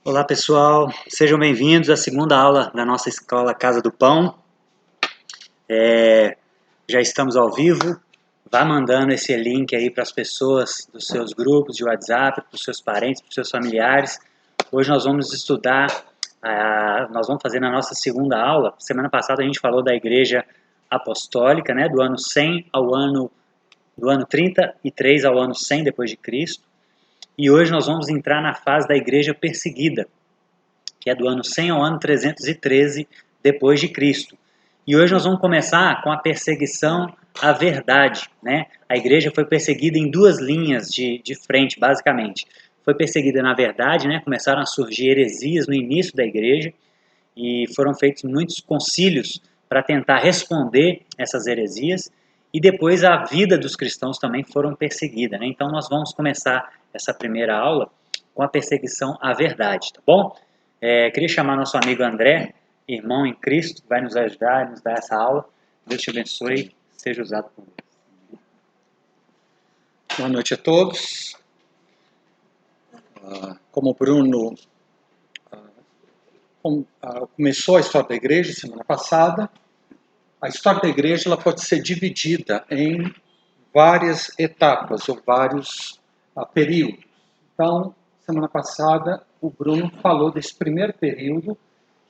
Olá pessoal, sejam bem-vindos à segunda aula da nossa escola Casa do Pão. Já estamos ao vivo, vá mandando esse link aí para as pessoas dos seus grupos de WhatsApp, para os seus parentes, para os seus familiares. Hoje nós vamos estudar, nós vamos fazer na nossa segunda aula. Semana passada a gente falou da Igreja Apostólica, né, do ano 100 ao ano, do ano 33 ao ano 100 depois de Cristo. E hoje nós vamos entrar na fase da Igreja Perseguida, que é do ano 100 ao ano 313 depois de Cristo. E hoje nós vamos começar com a perseguição à verdade, né? A igreja foi perseguida em duas linhas de frente, basicamente. Foi perseguida na verdade, né? Começaram a surgir heresias no início da igreja e foram feitos muitos concílios para tentar responder essas heresias. E depois a vida dos cristãos também foram perseguida, né? Então nós vamos começar essa primeira aula com a perseguição à verdade, tá bom? Queria chamar nosso amigo André, irmão em Cristo, que vai nos ajudar, nos dar essa aula. Deus te abençoe, seja usado por Deus. Boa noite a todos. Como o Bruno começou a história da igreja semana passada, a história da igreja ela pode ser dividida em várias etapas ou vários períodos. Então, semana passada, o Bruno falou desse primeiro período,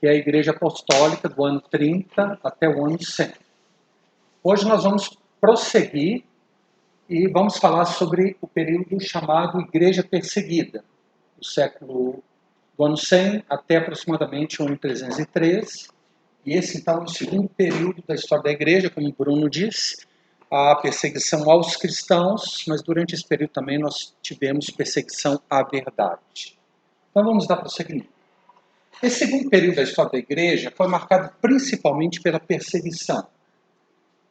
que é a igreja apostólica do ano 30 até o ano 100. Hoje nós vamos prosseguir e vamos falar sobre o período chamado Igreja Perseguida, do ano 100 até aproximadamente o ano 303. E esse, então, é o segundo período da história da igreja, como o Bruno disse, a perseguição aos cristãos, mas durante esse período também nós tivemos perseguição à verdade. Então vamos dar prosseguimento. Esse segundo período da história da igreja foi marcado principalmente pela perseguição.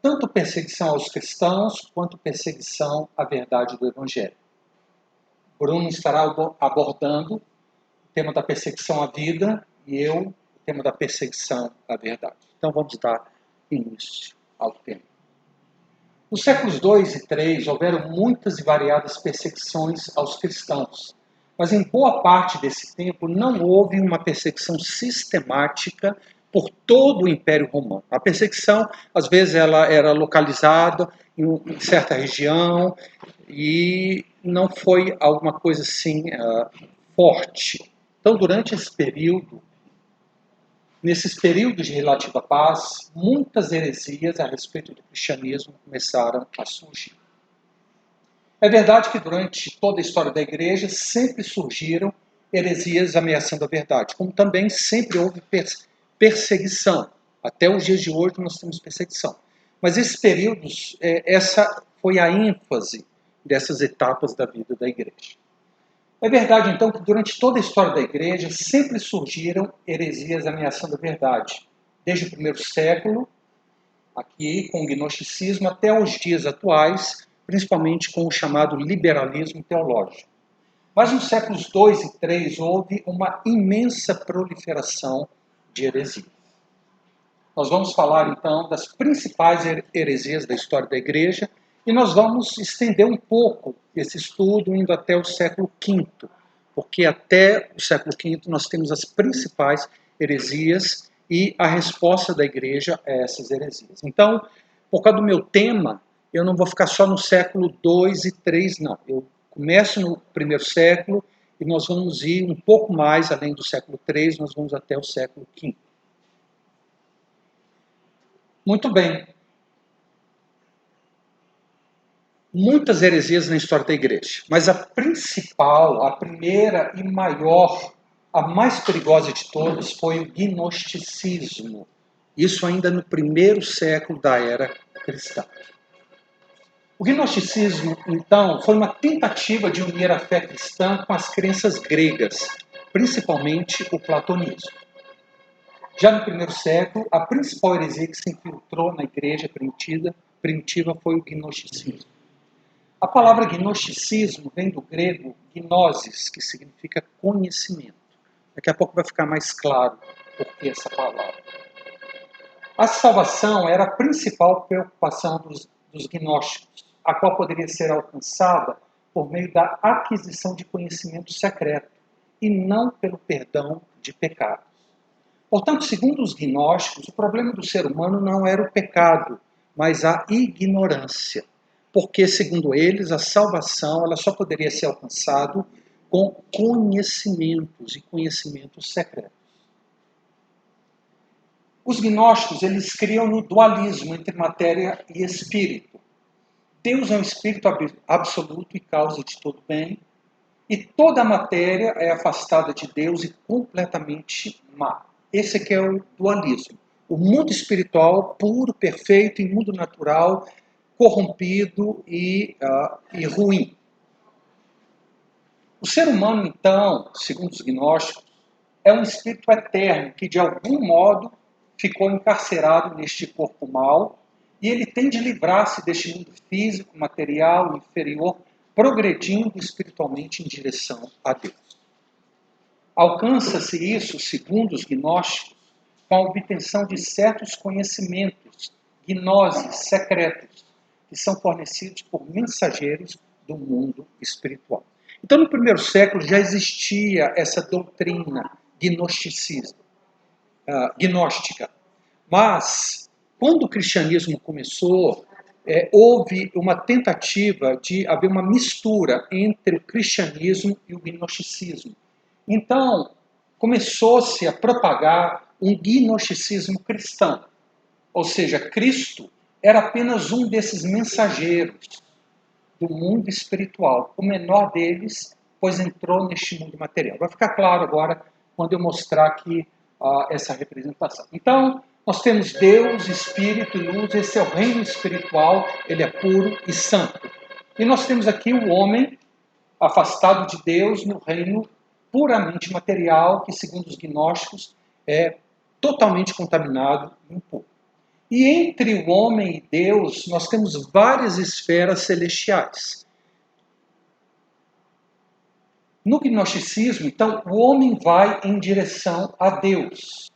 Tanto perseguição aos cristãos, quanto perseguição à verdade do Evangelho. Bruno estará abordando o tema da perseguição à vida e eu o tema da perseguição à verdade. Então vamos dar início ao tema. Nos séculos 2 e 3 houveram muitas e variadas perseguições aos cristãos, mas em boa parte desse tempo não houve uma perseguição sistemática por todo o Império Romano. A perseguição, às vezes, ela era localizada em certa região e não foi alguma coisa assim forte. Então, durante esse período, nesses períodos de relativa paz, muitas heresias a respeito do cristianismo começaram a surgir. É verdade que durante toda a história da igreja sempre surgiram heresias ameaçando a verdade, como também sempre houve perseguição. Até os dias de hoje nós temos perseguição. Mas esses períodos, essa foi a ênfase dessas etapas da vida da igreja. É verdade, então, que durante toda a história da igreja sempre surgiram heresias ameaçando a verdade. Desde o primeiro século, aqui com o gnosticismo, até os dias atuais, principalmente com o chamado liberalismo teológico. Mas nos séculos 2 e 3 houve uma imensa proliferação de heresias. Nós vamos falar, então, das principais heresias da história da igreja e nós vamos estender um pouco esse estudo indo até o século V, porque até o século V nós temos as principais heresias e a resposta da igreja a essas heresias. Então, por causa do meu tema, eu não vou ficar só no século II e III, não. Eu começo no primeiro século e nós vamos ir um pouco mais, além do século III, nós vamos até o século V. Muito bem. Muitas heresias na história da igreja, mas a principal, a primeira e maior, a mais perigosa de todas foi o gnosticismo. Isso ainda no primeiro século da era cristã. O gnosticismo, então, foi uma tentativa de unir a fé cristã com as crenças gregas, principalmente o platonismo. Já no primeiro século, a principal heresia que se infiltrou na igreja primitiva foi o gnosticismo. A palavra gnosticismo vem do grego gnosis, que significa conhecimento. Daqui a pouco vai ficar mais claro por que essa palavra. A salvação era a principal preocupação dos gnósticos, a qual poderia ser alcançada por meio da aquisição de conhecimento secreto e não pelo perdão de pecados. Portanto, segundo os gnósticos, o problema do ser humano não era o pecado, mas a ignorância. Porque, segundo eles, a salvação ela só poderia ser alcançada com conhecimentos e conhecimentos secretos. Os gnósticos eles criam no dualismo entre matéria e espírito. Deus é um espírito absoluto e causa de todo bem, e toda a matéria é afastada de Deus e completamente má. Esse aqui é o dualismo. O mundo espiritual puro, perfeito, e o mundo natural corrompido e ruim. O ser humano, então, segundo os gnósticos, é um espírito eterno que, de algum modo, ficou encarcerado neste corpo mau e ele tem de livrar-se deste mundo físico, material, inferior, progredindo espiritualmente em direção a Deus. Alcança-se isso, segundo os gnósticos, com a obtenção de certos conhecimentos, gnoses secretos, que são fornecidos por mensageiros do mundo espiritual. Então, no primeiro século já existia essa doutrina gnóstica. Mas, quando o cristianismo começou, houve uma tentativa de haver uma mistura entre o cristianismo e o gnosticismo. Então, começou-se a propagar um gnosticismo cristão. Ou seja, Cristo era apenas um desses mensageiros do mundo espiritual, o menor deles, pois entrou neste mundo material. Vai ficar claro agora quando eu mostrar aqui essa representação. Então, nós temos Deus, Espírito e luz, esse é o reino espiritual, ele é puro e santo. E nós temos aqui o homem afastado de Deus no reino puramente material, que segundo os gnósticos é totalmente contaminado e impuro. E entre o homem e Deus, nós temos várias esferas celestiais. No gnosticismo, então, o homem vai em direção a Deus.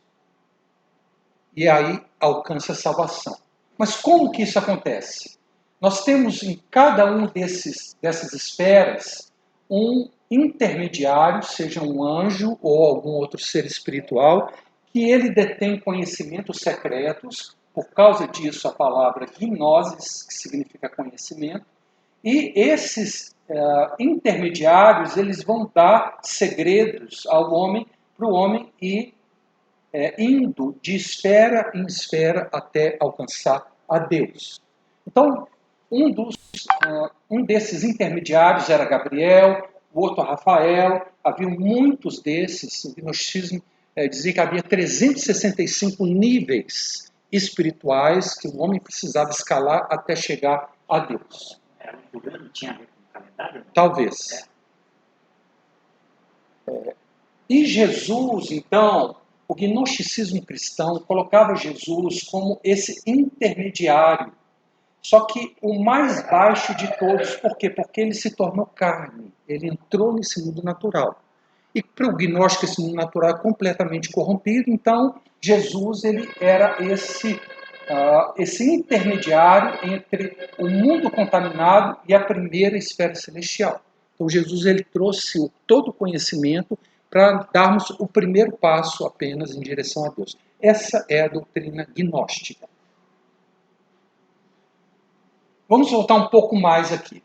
E aí alcança a salvação. Mas como que isso acontece? Nós temos em cada um dessas esferas um intermediário, seja um anjo ou algum outro ser espiritual, que ele detém conhecimentos secretos. Por causa disso, a palavra gnosis, que significa conhecimento, e esses intermediários, eles vão dar segredos ao homem, para o homem ir indo de esfera em esfera até alcançar a Deus. Então, um desses intermediários era Gabriel, o outro Rafael, havia muitos desses. O gnosticismo dizia que havia 365 níveis espirituais que o homem precisava escalar até chegar a Deus. Era um problema, não tinha a ver com o calendário? Talvez. E Jesus, então, o gnosticismo cristão colocava Jesus como esse intermediário, só que o mais baixo de todos. Por quê? Porque ele se tornou carne, ele entrou nesse mundo natural. E para o gnóstico esse mundo natural é completamente corrompido, então Jesus ele era esse intermediário entre o mundo contaminado e a primeira esfera celestial. Então Jesus ele trouxe todo o conhecimento para darmos o primeiro passo apenas em direção a Deus. Essa é a doutrina gnóstica. Vamos voltar um pouco mais aqui.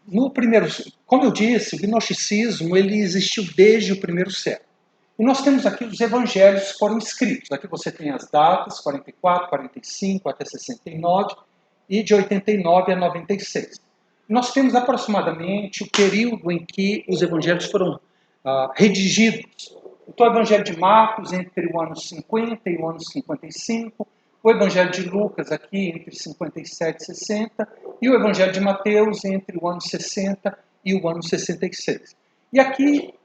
Como eu disse, o gnosticismo ele existiu desde o primeiro século. E nós temos aqui os evangelhos que foram escritos. Aqui você tem as datas, 44, 45 até 69 e de 89 a 96. Nós temos aproximadamente o período em que os evangelhos foram redigidos. Então, o evangelho de Marcos entre o ano 50 e o ano 55, o evangelho de Lucas aqui entre 57 e 60, e o evangelho de Mateus entre o ano 60 e o ano 66. E aqui,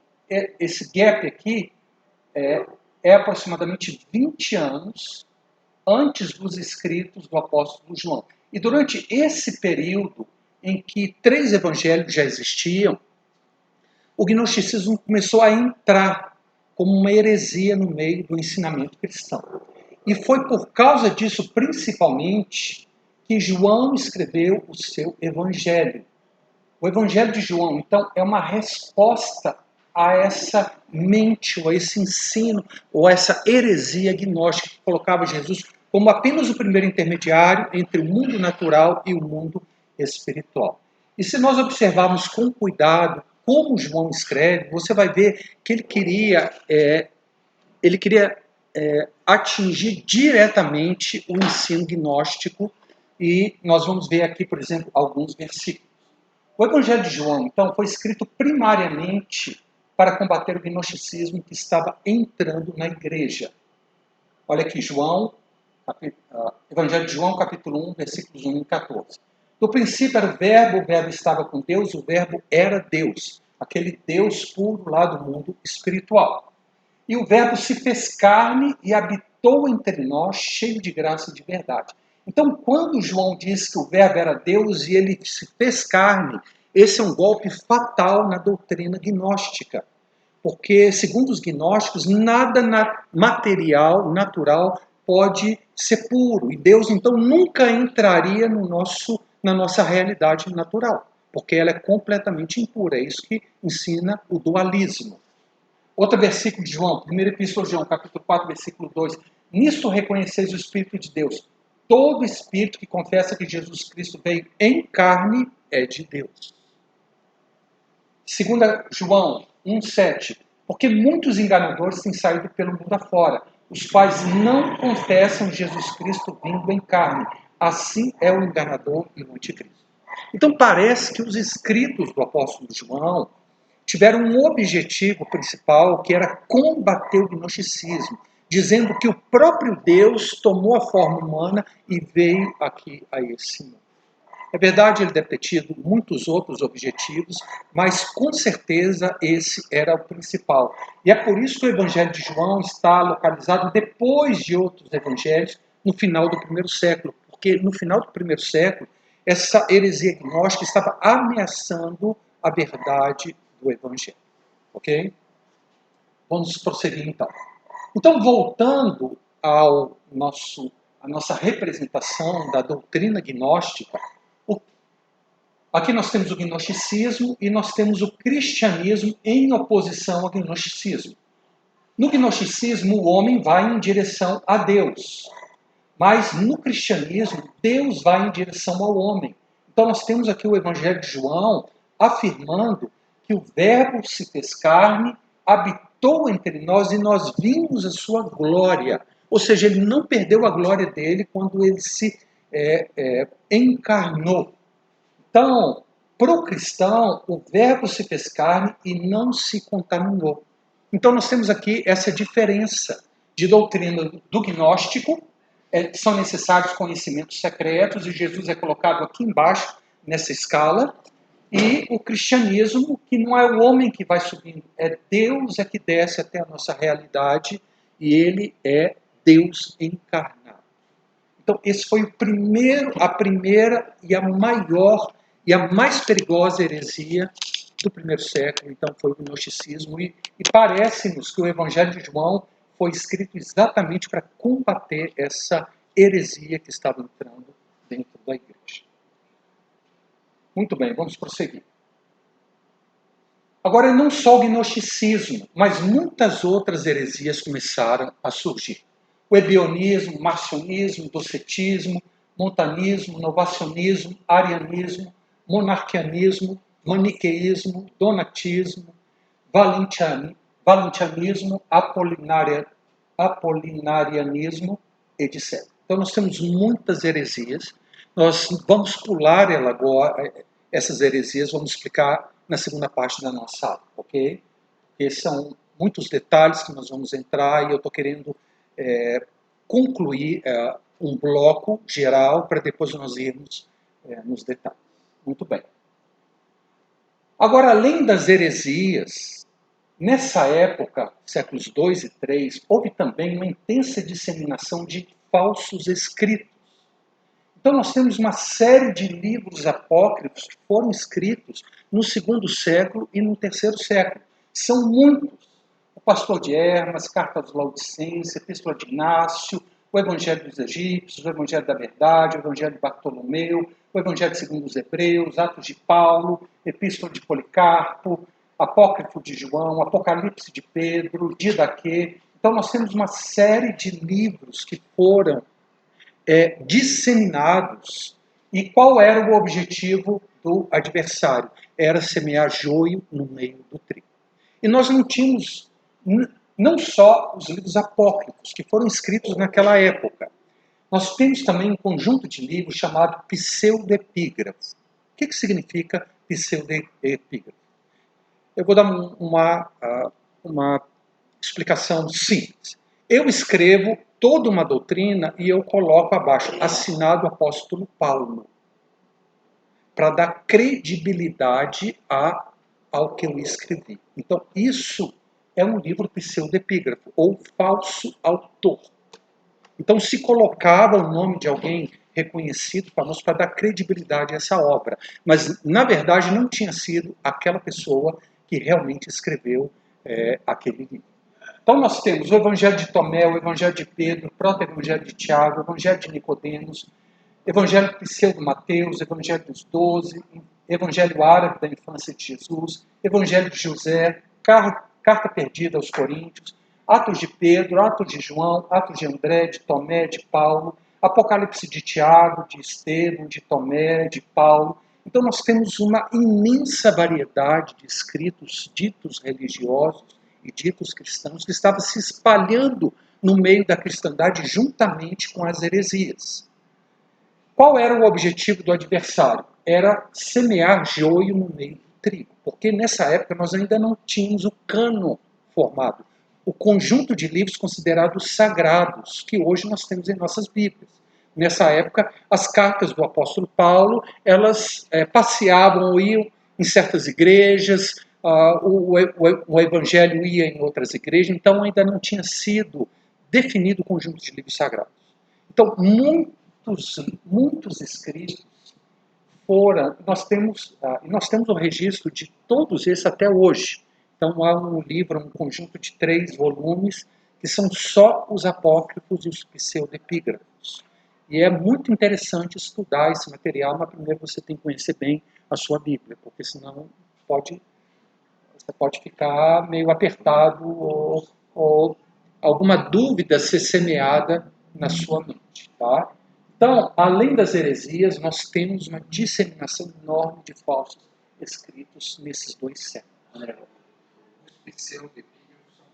esse gap aqui é aproximadamente 20 anos antes dos escritos do apóstolo João. E durante esse período em que 3 evangelhos já existiam, o gnosticismo começou a entrar como uma heresia no meio do ensinamento cristão. E foi por causa disso, principalmente, que João escreveu o seu evangelho. O evangelho de João, então, é uma resposta a essa mente, ou a esse ensino, ou a essa heresia gnóstica que colocava Jesus como apenas o primeiro intermediário entre o mundo natural e o mundo espiritual. E se nós observarmos com cuidado como João escreve, você vai ver que ele queria atingir diretamente o ensino gnóstico, e nós vamos ver aqui, por exemplo, alguns versículos. O Evangelho de João, então, foi escrito primariamente para combater o gnosticismo que estava entrando na igreja. Olha aqui, Evangelho de João, capítulo 1, versículos 1 e 14. No princípio era o verbo estava com Deus, o verbo era Deus, aquele Deus puro lá do mundo espiritual. E o verbo se fez carne e habitou entre nós, cheio de graça e de verdade. Então, quando João diz que o verbo era Deus e ele se fez carne, esse é um golpe fatal na doutrina gnóstica. Porque, segundo os gnósticos, nada material, natural, pode ser puro. E Deus, então, nunca entraria na nossa realidade natural, porque ela é completamente impura. É isso que ensina o dualismo. Outro versículo de João, 1 Epístola de João, capítulo 4, versículo 2. Nisto reconheceis o Espírito de Deus. Todo espírito que confessa que Jesus Cristo veio em carne é de Deus. 2 João 1,7. Porque muitos enganadores têm saído pelo mundo afora, os quais não confessam Jesus Cristo vindo em carne. Assim é o enganador e o anticristo. Então parece que os escritos do apóstolo João tiveram um objetivo principal, que era combater o gnosticismo, dizendo que o próprio Deus tomou a forma humana e veio aqui a esse mundo. É verdade, ele deve ter tido muitos outros objetivos, mas com certeza esse era o principal. E é por isso que o Evangelho de João está localizado depois de outros evangelhos, no final do primeiro século, porque no final do primeiro século, essa heresia gnóstica estava ameaçando a verdade do Evangelho. Ok? Vamos prosseguir então. Então, voltando à nossa representação da doutrina gnóstica, aqui nós temos o gnosticismo e nós temos o cristianismo em oposição ao gnosticismo. No gnosticismo, o homem vai em direção a Deus, mas no cristianismo, Deus vai em direção ao homem. Então nós temos aqui o Evangelho de João afirmando que o Verbo se fez carne, habitou entre nós e nós vimos a sua glória. Ou seja, ele não perdeu a glória dele quando ele se encarnou. Então, para o cristão, o Verbo se fez carne e não se contaminou. Então, nós temos aqui essa diferença de doutrina do gnóstico. São necessários conhecimentos secretos, e Jesus é colocado aqui embaixo, nessa escala. E o cristianismo, que não é o homem que vai subindo, é Deus que desce até a nossa realidade, e ele é Deus encarnado. Então, esse foi a primeira e a maior e a mais perigosa heresia do primeiro século. Então, foi o gnosticismo. E parece-nos que o Evangelho de João foi escrito exatamente para combater essa heresia que estava entrando dentro da igreja. Muito bem, vamos prosseguir. Agora, não só o gnosticismo, mas muitas outras heresias começaram a surgir. O ebionismo, marcionismo, docetismo, montanismo, novacionismo, arianismo, monarquianismo, maniqueísmo, donatismo, valentianismo, apolinarianismo, etc. Então nós temos muitas heresias. Nós vamos pular essas heresias, vamos explicar na segunda parte da nossa aula, ok? Porque são muitos detalhes que nós vamos entrar e eu estou querendo concluir um bloco geral para depois nós irmos nos detalhes. Muito bem. Agora, além das heresias, nessa época, séculos 2 e 3, houve também uma intensa disseminação de falsos escritos. Então nós temos uma série de livros apócrifos que foram escritos no segundo século e no terceiro século. São muitos. O Pastor de Hermas, Carta dos Laodicenses, Epístola de Inácio, o Evangelho dos Egípcios, o Evangelho da Verdade, o Evangelho de Bartolomeu, o Evangelho segundo os Hebreus, Atos de Paulo, Epístola de Policarpo, Apócrifo de João, Apocalipse de Pedro, Didaquê. Então nós temos uma série de livros que foram disseminados. E qual era o objetivo do adversário? Era semear joio no meio do trigo. E nós não tínhamos não só os livros apócrifos, que foram escritos naquela época. Nós temos também um conjunto de livros chamado pseudepígrafo. O que significa pseudepígrafo? Eu vou dar uma explicação simples. Eu escrevo toda uma doutrina e eu coloco abaixo, assinado apóstolo Paulo, para dar credibilidade ao que eu escrevi. Então, isso é um livro pseudepígrafo, ou falso autor. Então, se colocava o nome de alguém reconhecido, famoso, para dar credibilidade a essa obra. Mas, na verdade, não tinha sido aquela pessoa que realmente escreveu aquele livro. Então, nós temos o Evangelho de Tomé, o Evangelho de Pedro, o Proto-Evangelho de Tiago, o Evangelho de Nicodemos, Evangelho pseudo-Mateus, Evangelho dos 12, Evangelho árabe da infância de Jesus, Evangelho de José, Carta perdida aos Coríntios, Atos de Pedro, Atos de João, Atos de André, de Tomé, de Paulo, Apocalipse de Tiago, de Estevão, de Tomé, de Paulo. Então nós temos uma imensa variedade de escritos ditos religiosos e ditos cristãos que estavam se espalhando no meio da cristandade juntamente com as heresias. Qual era o objetivo do adversário? Era semear joio no meio do trigo, porque nessa época nós ainda não tínhamos o cânon formado, o conjunto de livros considerados sagrados, que hoje nós temos em nossas Bíblias. Nessa época, as cartas do apóstolo Paulo, elas passeavam ou iam em certas igrejas, o evangelho ia em outras igrejas, então ainda não tinha sido definido o conjunto de livros sagrados. Então, muitos escritos foram, nós temos o registro de todos esses até hoje. Então há um livro, um conjunto de 3 volumes, que são só os apócrifos e os pseudepígrafos. E é muito interessante estudar esse material, mas primeiro você tem que conhecer bem a sua Bíblia, porque senão você pode ficar meio apertado ou alguma dúvida ser semeada na sua mente, tá? Então, além das heresias, nós temos uma disseminação enorme de falsos escritos nesses 2 séculos. Os pseudepígrafos são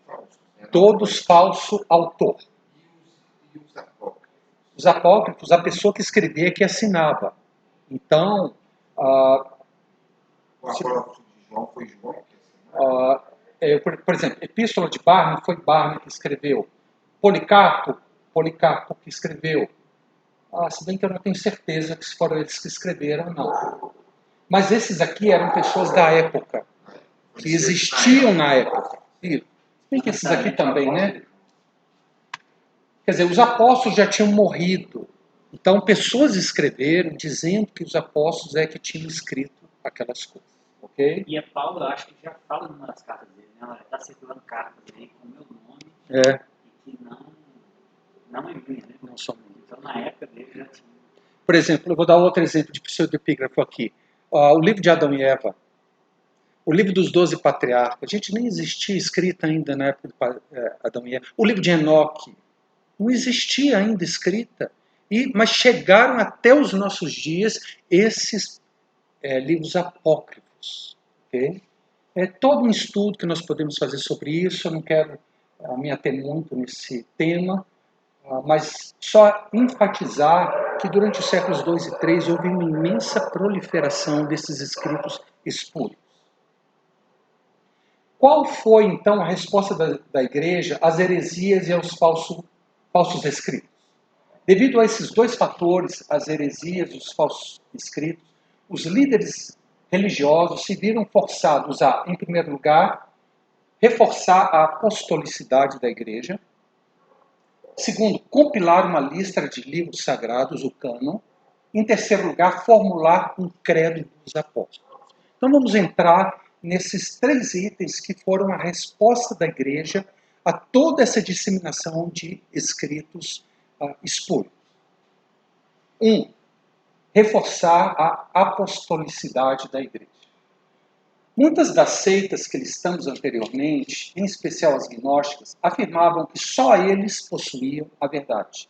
todos falsos. Todos falso autor. E os apócrifos? Os apócrifos, a pessoa que escrevia que assinava. Então, O apócrifo de João foi João que assinou? por exemplo, Epístola de Barney foi Barney que escreveu. Policarpo que escreveu. Se bem que eu não tenho certeza que foram eles que escreveram, não. Mas esses aqui eram pessoas da época, que existiam na época. E bem que esses aqui também, né? Quer dizer, os apóstolos já tinham morrido. Então, pessoas escreveram dizendo que os apóstolos que tinham escrito aquelas coisas. Ok? E a Paulo, eu acho que já fala numa das cartas dele, né? Ela está circulando cartas aí com o meu nome e que não é minha, né? Não são minhas. Então, na época dele já tinha. Por exemplo, eu vou dar outro exemplo de pseudepígrafo aqui. O livro de Adão e Eva, o livro dos 12 patriarcas, a gente nem existia escrita ainda na época de Adão e Eva. O livro de Enoque, não existia ainda escrita. Mas chegaram até os nossos dias esses livros apócrifos. Okay? É todo um estudo que nós podemos fazer sobre isso, eu não quero me ater muito nesse tema, mas só enfatizar que durante os séculos 2 e 3 houve uma imensa proliferação desses escritos espúrios. Qual foi, então, a resposta da igreja às heresias e aos falsos escritos? Devido a esses 2 fatores, as heresias e os falsos escritos, os líderes religiosos se viram forçados a, em primeiro lugar, reforçar a apostolicidade da igreja. Segundo, compilar uma lista de livros sagrados, o cânon. Em terceiro lugar, formular um credo dos apóstolos. Então vamos entrar nesses 3 itens que foram a resposta da igreja a toda essa disseminação de escritos espúrios. 1. Reforçar a apostolicidade da igreja. Muitas das seitas que listamos anteriormente, em especial as gnósticas, afirmavam que só eles possuíam a verdade.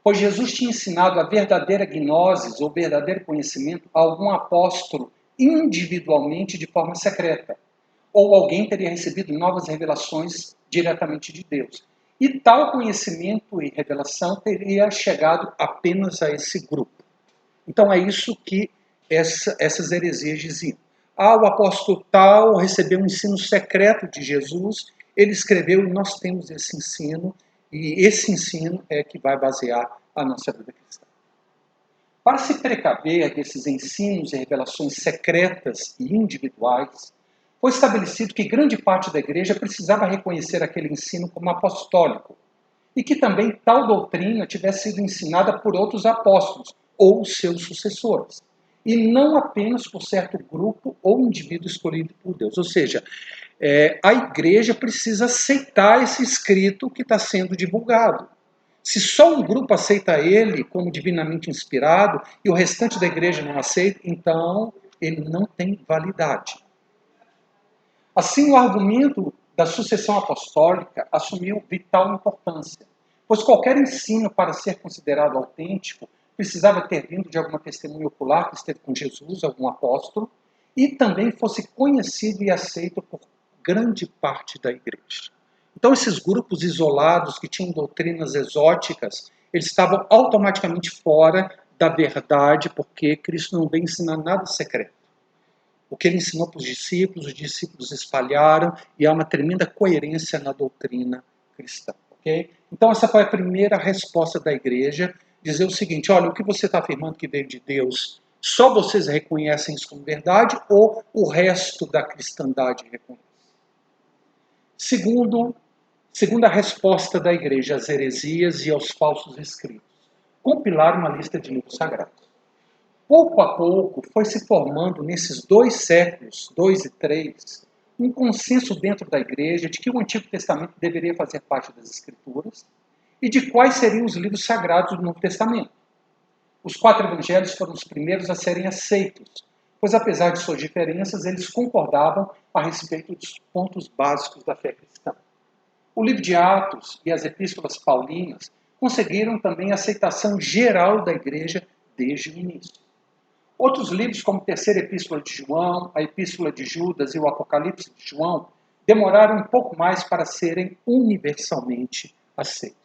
Pois Jesus tinha ensinado a verdadeira gnose, ou verdadeiro conhecimento, a algum apóstolo individualmente de forma secreta. Ou alguém teria recebido novas revelações diretamente de Deus. E tal conhecimento e revelação teria chegado apenas a esse grupo. Então é isso que essas heresias diziam. O apóstolo tal recebeu um ensino secreto de Jesus, ele escreveu e nós temos esse ensino, e esse ensino é que vai basear a nossa vida cristã. Para se precaver desses ensinos e revelações secretas e individuais, foi estabelecido que grande parte da igreja precisava reconhecer aquele ensino como apostólico, e que também tal doutrina tivesse sido ensinada por outros apóstolos ou seus sucessores, e não apenas por certo grupo ou indivíduo escolhido por Deus. Ou seja, a igreja precisa aceitar esse escrito que está sendo divulgado. Se só um grupo aceita ele como divinamente inspirado e o restante da igreja não aceita, então ele não tem validade. Assim, o argumento da sucessão apostólica assumiu vital importância, pois qualquer ensino para ser considerado autêntico precisava ter vindo de alguma testemunha ocular que esteve com Jesus, algum apóstolo, e também fosse conhecido e aceito por grande parte da igreja. Então, esses grupos isolados que tinham doutrinas exóticas, eles estavam automaticamente fora da verdade, porque Cristo não veio ensinar nada secreto. O que ele ensinou para os discípulos espalharam, e há uma tremenda coerência na doutrina cristã. Okay? Então, essa foi a primeira resposta da igreja, dizer o seguinte: olha, o que você está afirmando que veio de Deus, só vocês reconhecem isso como verdade, ou o resto da cristandade reconhece? Segunda resposta da igreja às heresias e aos falsos escritos: compilar uma lista de livros sagrados. Pouco a pouco foi se formando nesses 2 séculos, 2 e 3, um consenso dentro da igreja de que o Antigo Testamento deveria fazer parte das Escrituras e de quais seriam os livros sagrados do Novo Testamento. Os 4 evangelhos foram os primeiros a serem aceitos, pois apesar de suas diferenças, eles concordavam a respeito dos pontos básicos da fé cristã. O livro de Atos e as epístolas paulinas conseguiram também a aceitação geral da igreja desde o início. Outros livros, como a terceira epístola de João, a epístola de Judas e o Apocalipse de João, demoraram um pouco mais para serem universalmente aceitos.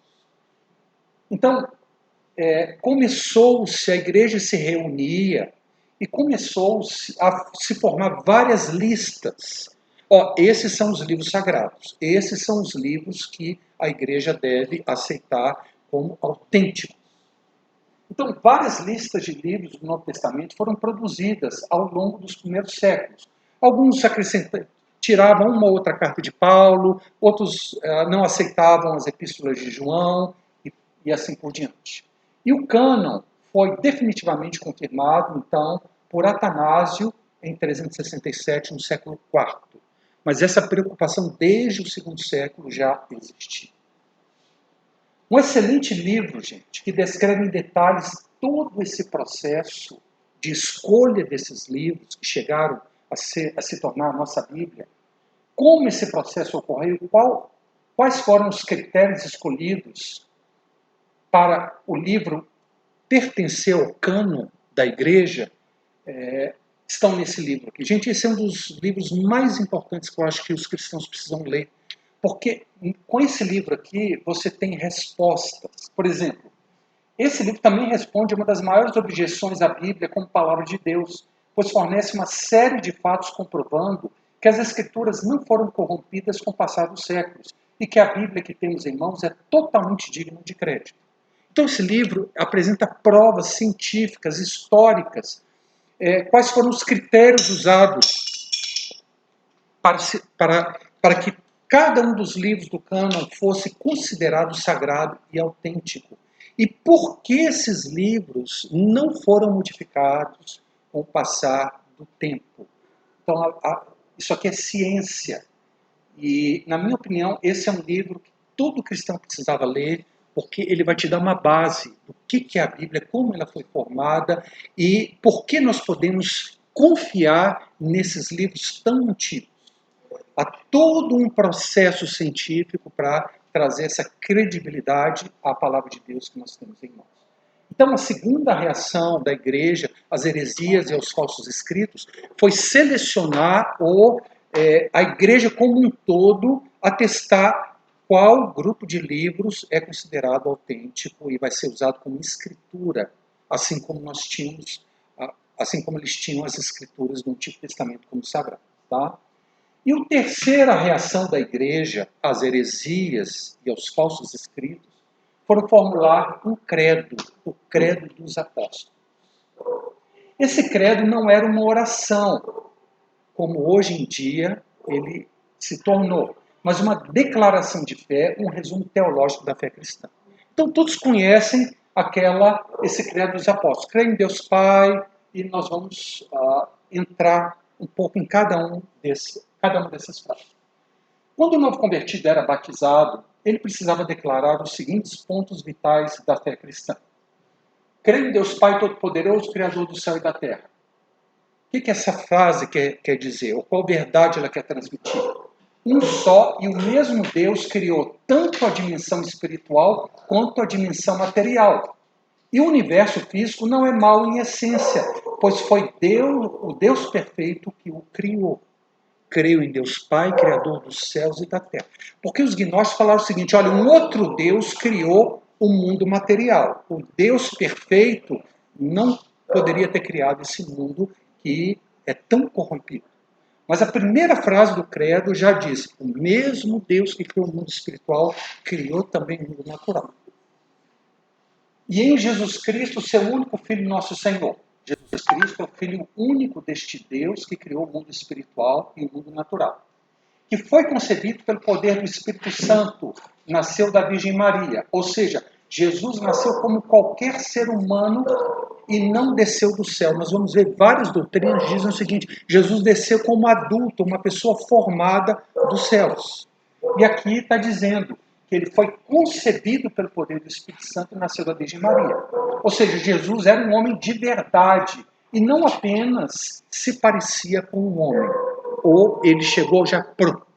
Então, começou-se, a igreja se reunia e começou-se a se formar várias listas. Esses são os livros sagrados, esses são os livros que a igreja deve aceitar como autênticos. Então, várias listas de livros do Novo Testamento foram produzidas ao longo dos primeiros séculos. Alguns tiravam uma ou outra carta de Paulo, outros não aceitavam as epístolas de João, e assim por diante. E o cânon foi definitivamente confirmado, então, por Atanásio em 367, no século IV. Mas essa preocupação desde o segundo século já existia. Um excelente livro, gente, que descreve em detalhes todo esse processo de escolha desses livros que chegaram a se tornar a nossa Bíblia, como esse processo ocorreu, quais foram os critérios escolhidos para o livro pertencer ao cânon da igreja, estão nesse livro aqui. Gente, esse é um dos livros mais importantes que eu acho que os cristãos precisam ler. Porque com esse livro aqui, você tem respostas. Por exemplo, esse livro também responde a uma das maiores objeções à Bíblia como palavra de Deus, pois fornece uma série de fatos comprovando que as Escrituras não foram corrompidas com o passar dos séculos e que a Bíblia que temos em mãos é totalmente digna de crédito. Então, esse livro apresenta provas científicas, históricas, quais foram os critérios usados para que cada um dos livros do cânon fosse considerado sagrado e autêntico. E por que esses livros não foram modificados com o passar do tempo? Então, isso aqui é ciência. E, na minha opinião, esse é um livro que todo cristão precisava ler, porque ele vai te dar uma base do que é a Bíblia, como ela foi formada e por que nós podemos confiar nesses livros tão antigos. Há todo um processo científico para trazer essa credibilidade à palavra de Deus que nós temos em mãos. Então, a segunda reação da igreja às heresias e aos falsos escritos foi selecionar a igreja como um todo, atestar qual grupo de livros é considerado autêntico e vai ser usado como escritura, assim como eles tinham as escrituras do Antigo Testamento como sagrado, tá? E a terceira reação da igreja às heresias e aos falsos escritos foram formular um credo, o credo dos apóstolos. Esse credo não era uma oração, como hoje em dia ele se tornou, mas uma declaração de fé, um resumo teológico da fé cristã. Então todos conhecem esse credo dos apóstolos. Creio em Deus Pai, e nós vamos entrar um pouco em cada uma dessas frases. Quando o novo convertido era batizado, ele precisava declarar os seguintes pontos vitais da fé cristã. Creio em Deus Pai Todo-Poderoso, Criador do céu e da terra. O que essa frase quer dizer? Ou qual verdade ela quer transmitir? Um só e o mesmo Deus criou tanto a dimensão espiritual quanto a dimensão material. E o universo físico não é mau em essência, pois foi Deus, o Deus perfeito, que o criou. Creio em Deus Pai, Criador dos céus e da terra. Porque os gnósticos falaram o seguinte: olha, um outro Deus criou o mundo material. O Deus perfeito não poderia ter criado esse mundo que é tão corrompido. Mas a primeira frase do credo já diz: o mesmo Deus que criou o mundo espiritual criou também o mundo natural. E em Jesus Cristo, seu único Filho, nosso Senhor. Jesus Cristo é o Filho único deste Deus que criou o mundo espiritual e o mundo natural. Que foi concebido pelo poder do Espírito Santo, nasceu da Virgem Maria. Ou seja, Jesus nasceu como qualquer ser humano e não desceu do céu. Nós vamos ver várias doutrinas que dizem o seguinte: Jesus desceu como adulto, uma pessoa formada dos céus. E aqui está dizendo que ele foi concebido pelo poder do Espírito Santo e nasceu da Virgem Maria. Ou seja, Jesus era um homem de verdade e não apenas se parecia com um homem, ou ele chegou já pronto.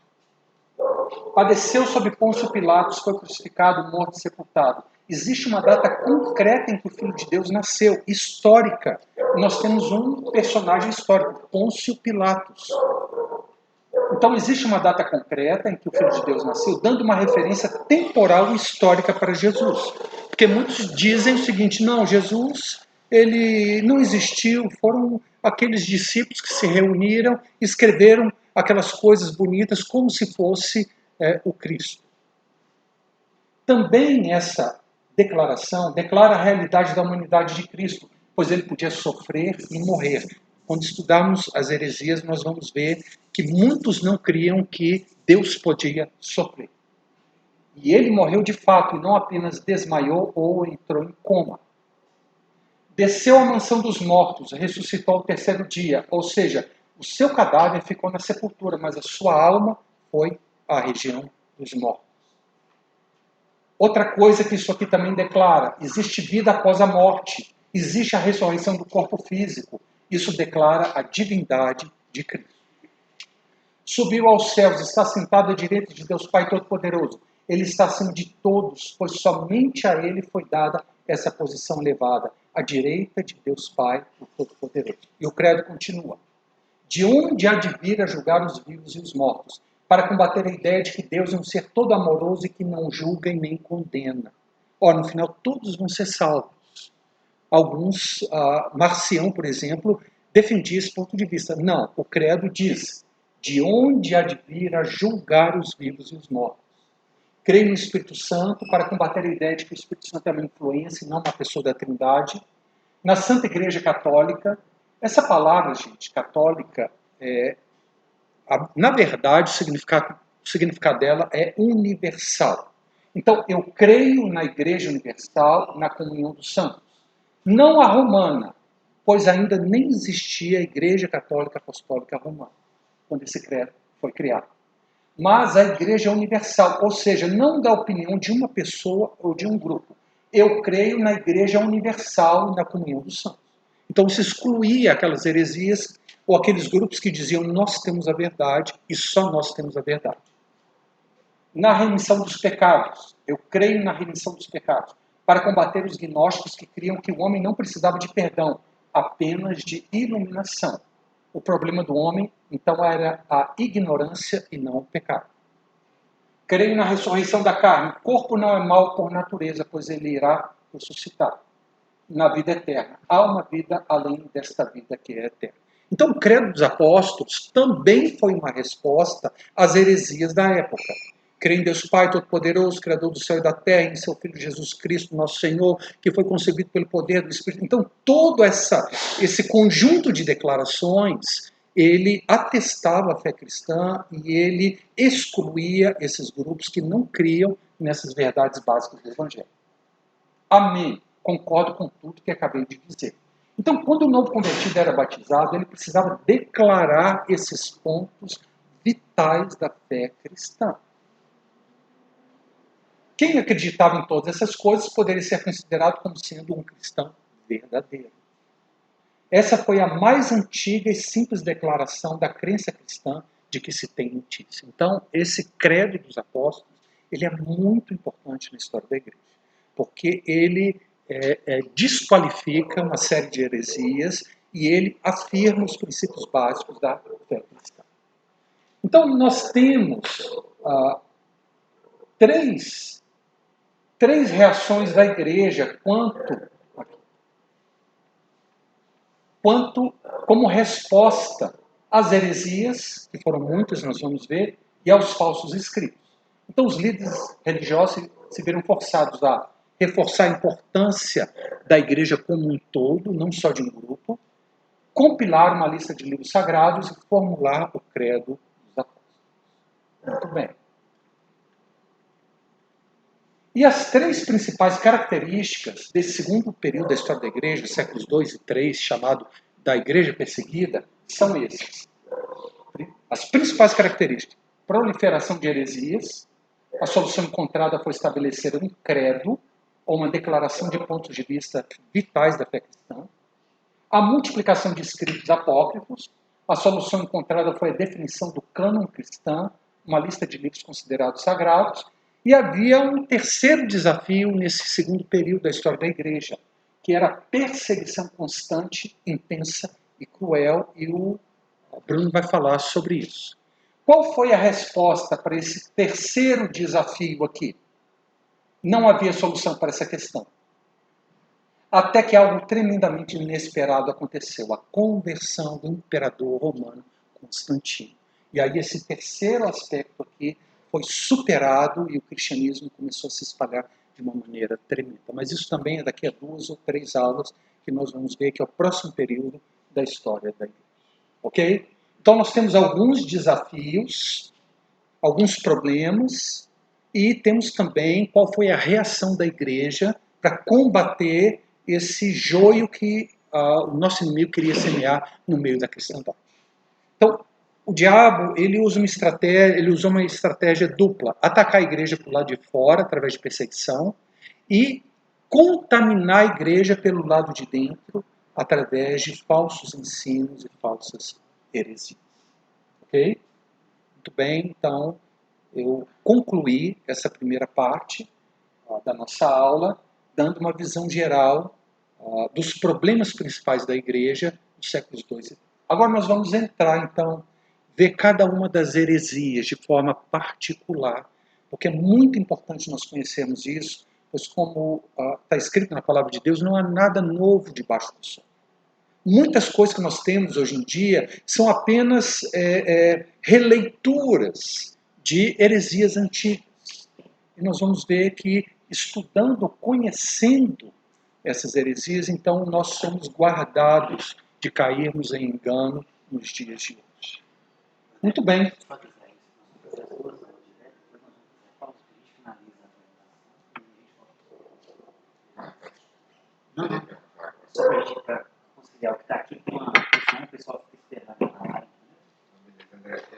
Padeceu sob Pôncio Pilatos, foi crucificado, morto e sepultado. Existe uma data concreta em que o Filho de Deus nasceu, histórica. Nós temos um personagem histórico, Pôncio Pilatos. Então existe uma data concreta em que o Filho de Deus nasceu, dando uma referência temporal e histórica para Jesus. Porque muitos dizem o seguinte: não, Jesus, ele não existiu, foram aqueles discípulos que se reuniram, escreveram aquelas coisas bonitas como se fosse o Cristo. Também essa declaração declara a realidade da humanidade de Cristo, pois ele podia sofrer e morrer. Quando estudarmos as heresias, nós vamos ver que muitos não criam que Deus podia sofrer. E ele morreu de fato, e não apenas desmaiou ou entrou em coma. Desceu à mansão dos mortos, ressuscitou ao terceiro dia, ou seja, o seu cadáver ficou na sepultura, mas a sua alma foi à região dos mortos. Outra coisa que isso aqui também declara: existe vida após a morte, existe a ressurreição do corpo físico. Isso declara a divindade de Cristo. Subiu aos céus, está sentado à direita de Deus Pai Todo-Poderoso. Ele está acima de todos, pois somente a ele foi dada essa posição elevada, à direita de Deus Pai Todo-Poderoso. E o credo continua: de onde há de vir a julgar os vivos e os mortos, para combater a ideia de que Deus é um ser todo amoroso e que não julga e nem condena. Ora, no final, todos vão ser salvos. Alguns, Marcião, por exemplo, defendia esse ponto de vista. Não, o credo diz: de onde há de vir a julgar os vivos e os mortos. Creio no Espírito Santo para combater a ideia de que o Espírito Santo é uma influência e não uma pessoa da Trindade. Na Santa Igreja Católica, essa palavra, gente, católica, na verdade, o significado dela é universal. Então, eu creio na Igreja Universal, na comunhão dos santos. Não a romana, pois ainda nem existia a Igreja Católica Apostólica Romana, quando esse credo foi criado. Mas a Igreja Universal, ou seja, não da opinião de uma pessoa ou de um grupo. Eu creio na Igreja Universal e na comunhão dos santos. Então, se excluía aquelas heresias ou aqueles grupos que diziam nós temos a verdade e só nós temos a verdade. Na remissão dos pecados, eu creio na remissão dos pecados, para combater os gnósticos que criam que o homem não precisava de perdão, apenas de iluminação. O problema do homem, então, era a ignorância e não o pecado. Creio na ressurreição da carne. O corpo não é mau por natureza, pois ele irá ressuscitar na vida eterna. Há uma vida além desta vida que é eterna. Então, o credo dos apóstolos também foi uma resposta às heresias da época. Creio em Deus Pai Todo-Poderoso, Criador do céu e da terra, em seu Filho Jesus Cristo, nosso Senhor, que foi concebido pelo poder do Espírito. Então, todo esse conjunto de declarações, ele atestava a fé cristã e ele excluía esses grupos que não criam nessas verdades básicas do Evangelho. Amém. Concordo com tudo que acabei de dizer. Então, quando o novo convertido era batizado, ele precisava declarar esses pontos vitais da fé cristã. Quem acreditava em todas essas coisas poderia ser considerado como sendo um cristão verdadeiro. Essa foi a mais antiga e simples declaração da crença cristã de que se tem notícia. Então, esse credo dos apóstolos, ele é muito importante na história da igreja, porque ele desqualifica uma série de heresias e ele afirma os princípios básicos da fé cristã. Então, nós temos três reações da igreja quanto como resposta às heresias, que foram muitas, nós vamos ver, e aos falsos escritos. Então, os líderes religiosos se viram forçados a reforçar a importância da igreja como um todo, não só de um grupo, compilar uma lista de livros sagrados e formular o credo dos apóstolos. Muito bem. E as três principais características desse segundo período da história da igreja, séculos 2 e 3, chamado da igreja perseguida, são esses. As principais características: proliferação de heresias. A solução encontrada foi estabelecer um credo, ou uma declaração de pontos de vista vitais da fé cristã. A multiplicação de escritos apócrifos. A solução encontrada foi a definição do cânon cristão, uma lista de livros considerados sagrados. E havia um terceiro desafio nesse segundo período da história da igreja, que era a perseguição constante, intensa e cruel, e o Bruno vai falar sobre isso. Qual foi a resposta para esse terceiro desafio aqui? Não havia solução para essa questão. Até que algo tremendamente inesperado aconteceu, a conversão do imperador romano Constantino. E aí esse terceiro aspecto aqui foi superado e o cristianismo começou a se espalhar de uma maneira tremenda. Mas isso também é daqui a 2 ou 3 aulas que nós vamos ver, que é o próximo período da história da igreja. Ok? Então nós temos alguns desafios, alguns problemas, e temos também qual foi a reação da igreja para combater esse joio que o nosso inimigo queria semear no meio da cristandade. Então, o diabo, ele usou uma estratégia dupla: atacar a igreja pelo lado de fora, através de perseguição, e contaminar a igreja pelo lado de dentro, através de falsos ensinos e falsas heresias. Ok? Muito bem, então, eu concluí essa primeira parte da nossa aula, dando uma visão geral dos problemas principais da igreja nos séculos 2 e 3. Agora nós vamos entrar, então, ver cada uma das heresias de forma particular, porque é muito importante nós conhecermos isso, pois como está escrito na Palavra de Deus, não há nada novo debaixo do sol. Muitas coisas que nós temos hoje em dia são apenas releituras de heresias antigas. E nós vamos ver que, estudando, conhecendo essas heresias, então nós somos guardados de cairmos em engano nos dias de hoje. Muito bem. Não. Só para a gente conciliar o que está aqui com a questão, o pessoal fica esperando na área.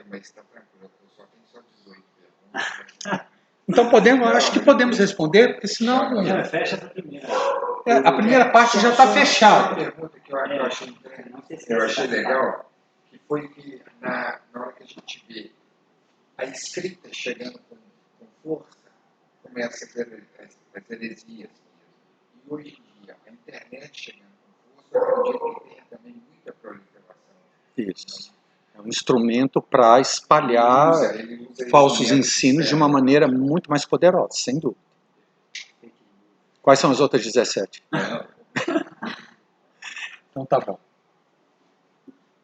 Mas está tranquilo, só tem só 18 perguntas. Então acho que podemos responder, porque senão... Não, fecha essa primeira. A primeira parte já está fechada. Uma pergunta que eu achei legal, foi que na hora que a gente vê a escrita chegando com força, começa as heresias mesmo. E hoje em dia, a internet chegando com força, eu acredito que tem também muita proliferação. Isso. É um instrumento para espalhar Ele usa falsos ensinos de uma maneira muito mais poderosa, sem dúvida. Quais são as outras 17? Então tá bom.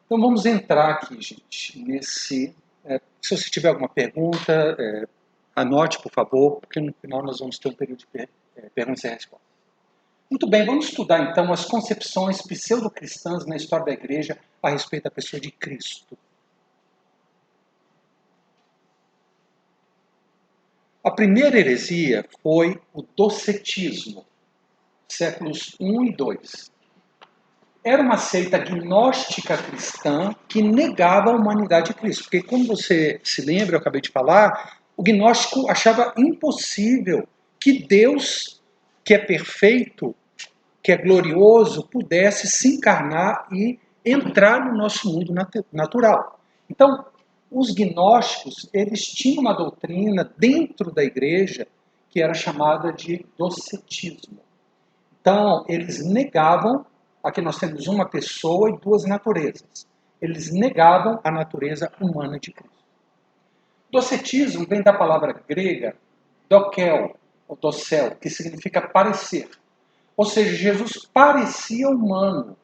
Então vamos entrar aqui, gente, nesse... se você tiver alguma pergunta, anote, por favor, porque no final nós vamos ter um período de perguntas e respostas. Muito bem, vamos estudar então as concepções pseudo-cristãs na história da igreja a respeito da pessoa de Cristo. A primeira heresia foi o docetismo, séculos I e II. Era uma seita gnóstica cristã que negava a humanidade de Cristo. Porque, como você se lembra, eu acabei de falar, o gnóstico achava impossível que Deus, que é perfeito, que é glorioso, pudesse se encarnar e entrar no nosso mundo natural. Então, os gnósticos, eles tinham uma doutrina dentro da igreja que era chamada de docetismo. Então, eles negavam, aqui nós temos uma pessoa e duas naturezas. Eles negavam a natureza humana de Cristo. Docetismo vem da palavra grega dokel, ou docel, que significa parecer. Ou seja, Jesus parecia humano,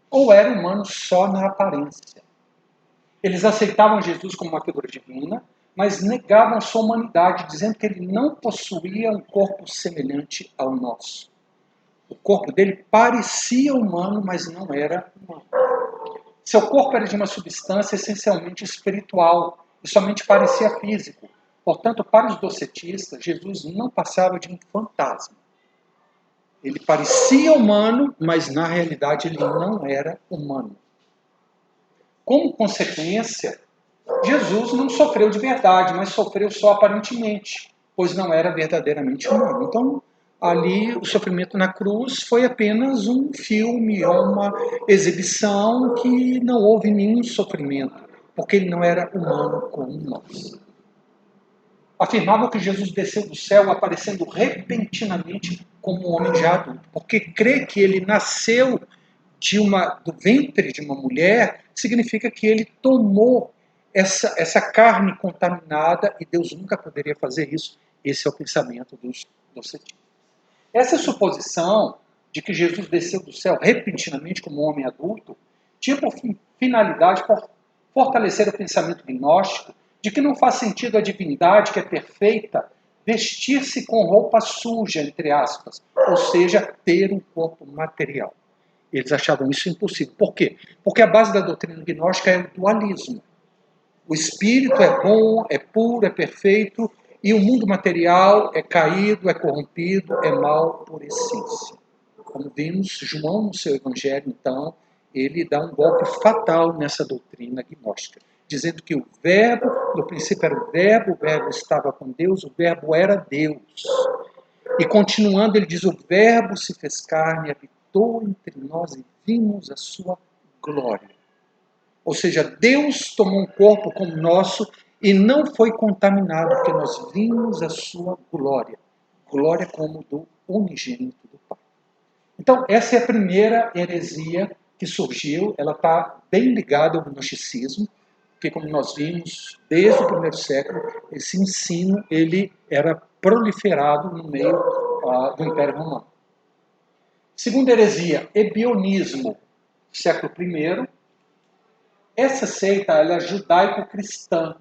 ou era humano só na aparência. Eles aceitavam Jesus como uma figura divina, mas negavam sua humanidade, dizendo que ele não possuía um corpo semelhante ao nosso. O corpo dele parecia humano, mas não era humano. Seu corpo era de uma substância essencialmente espiritual e somente parecia físico. Portanto, para os docetistas, Jesus não passava de um fantasma. Ele parecia humano, mas na realidade ele não era humano. Como consequência, Jesus não sofreu de verdade, mas sofreu só aparentemente, pois não era verdadeiramente humano. Então, ali o sofrimento na cruz foi apenas um filme, uma exibição que não houve nenhum sofrimento, porque ele não era humano como nós. Afirmavam que Jesus desceu do céu aparecendo repentinamente como um homem já adulto, porque crer que ele nasceu do ventre de uma mulher significa que ele tomou essa carne contaminada e Deus nunca poderia fazer isso. Esse é o pensamento dos docetistas. Essa suposição de que Jesus desceu do céu repentinamente como um homem adulto tinha por finalidade fortalecer o pensamento gnóstico de que não faz sentido a divindade, que é perfeita, vestir-se com roupa suja, entre aspas, ou seja, ter um corpo material. Eles achavam isso impossível. Por quê? Porque a base da doutrina gnóstica é o dualismo. O espírito é bom, é puro, é perfeito, e o mundo material é caído, é corrompido, é mau por essência. Como vimos, João, no seu evangelho, então, ele dá um golpe fatal nessa doutrina gnóstica, dizendo que o verbo, no princípio era o verbo estava com Deus, o verbo era Deus. E continuando, ele diz, o verbo se fez carne, habitou entre nós e vimos a sua glória. Ou seja, Deus tomou um corpo como o nosso e não foi contaminado, porque nós vimos a sua glória. Glória como do unigênito do Pai. Então, essa é a primeira heresia que surgiu. Ela está bem ligada ao gnosticismo, porque como nós vimos, desde o primeiro século, esse ensino ele era proliferado no meio do Império Romano. Segunda heresia, ebionismo, século I. Essa seita ela é judaico-cristã,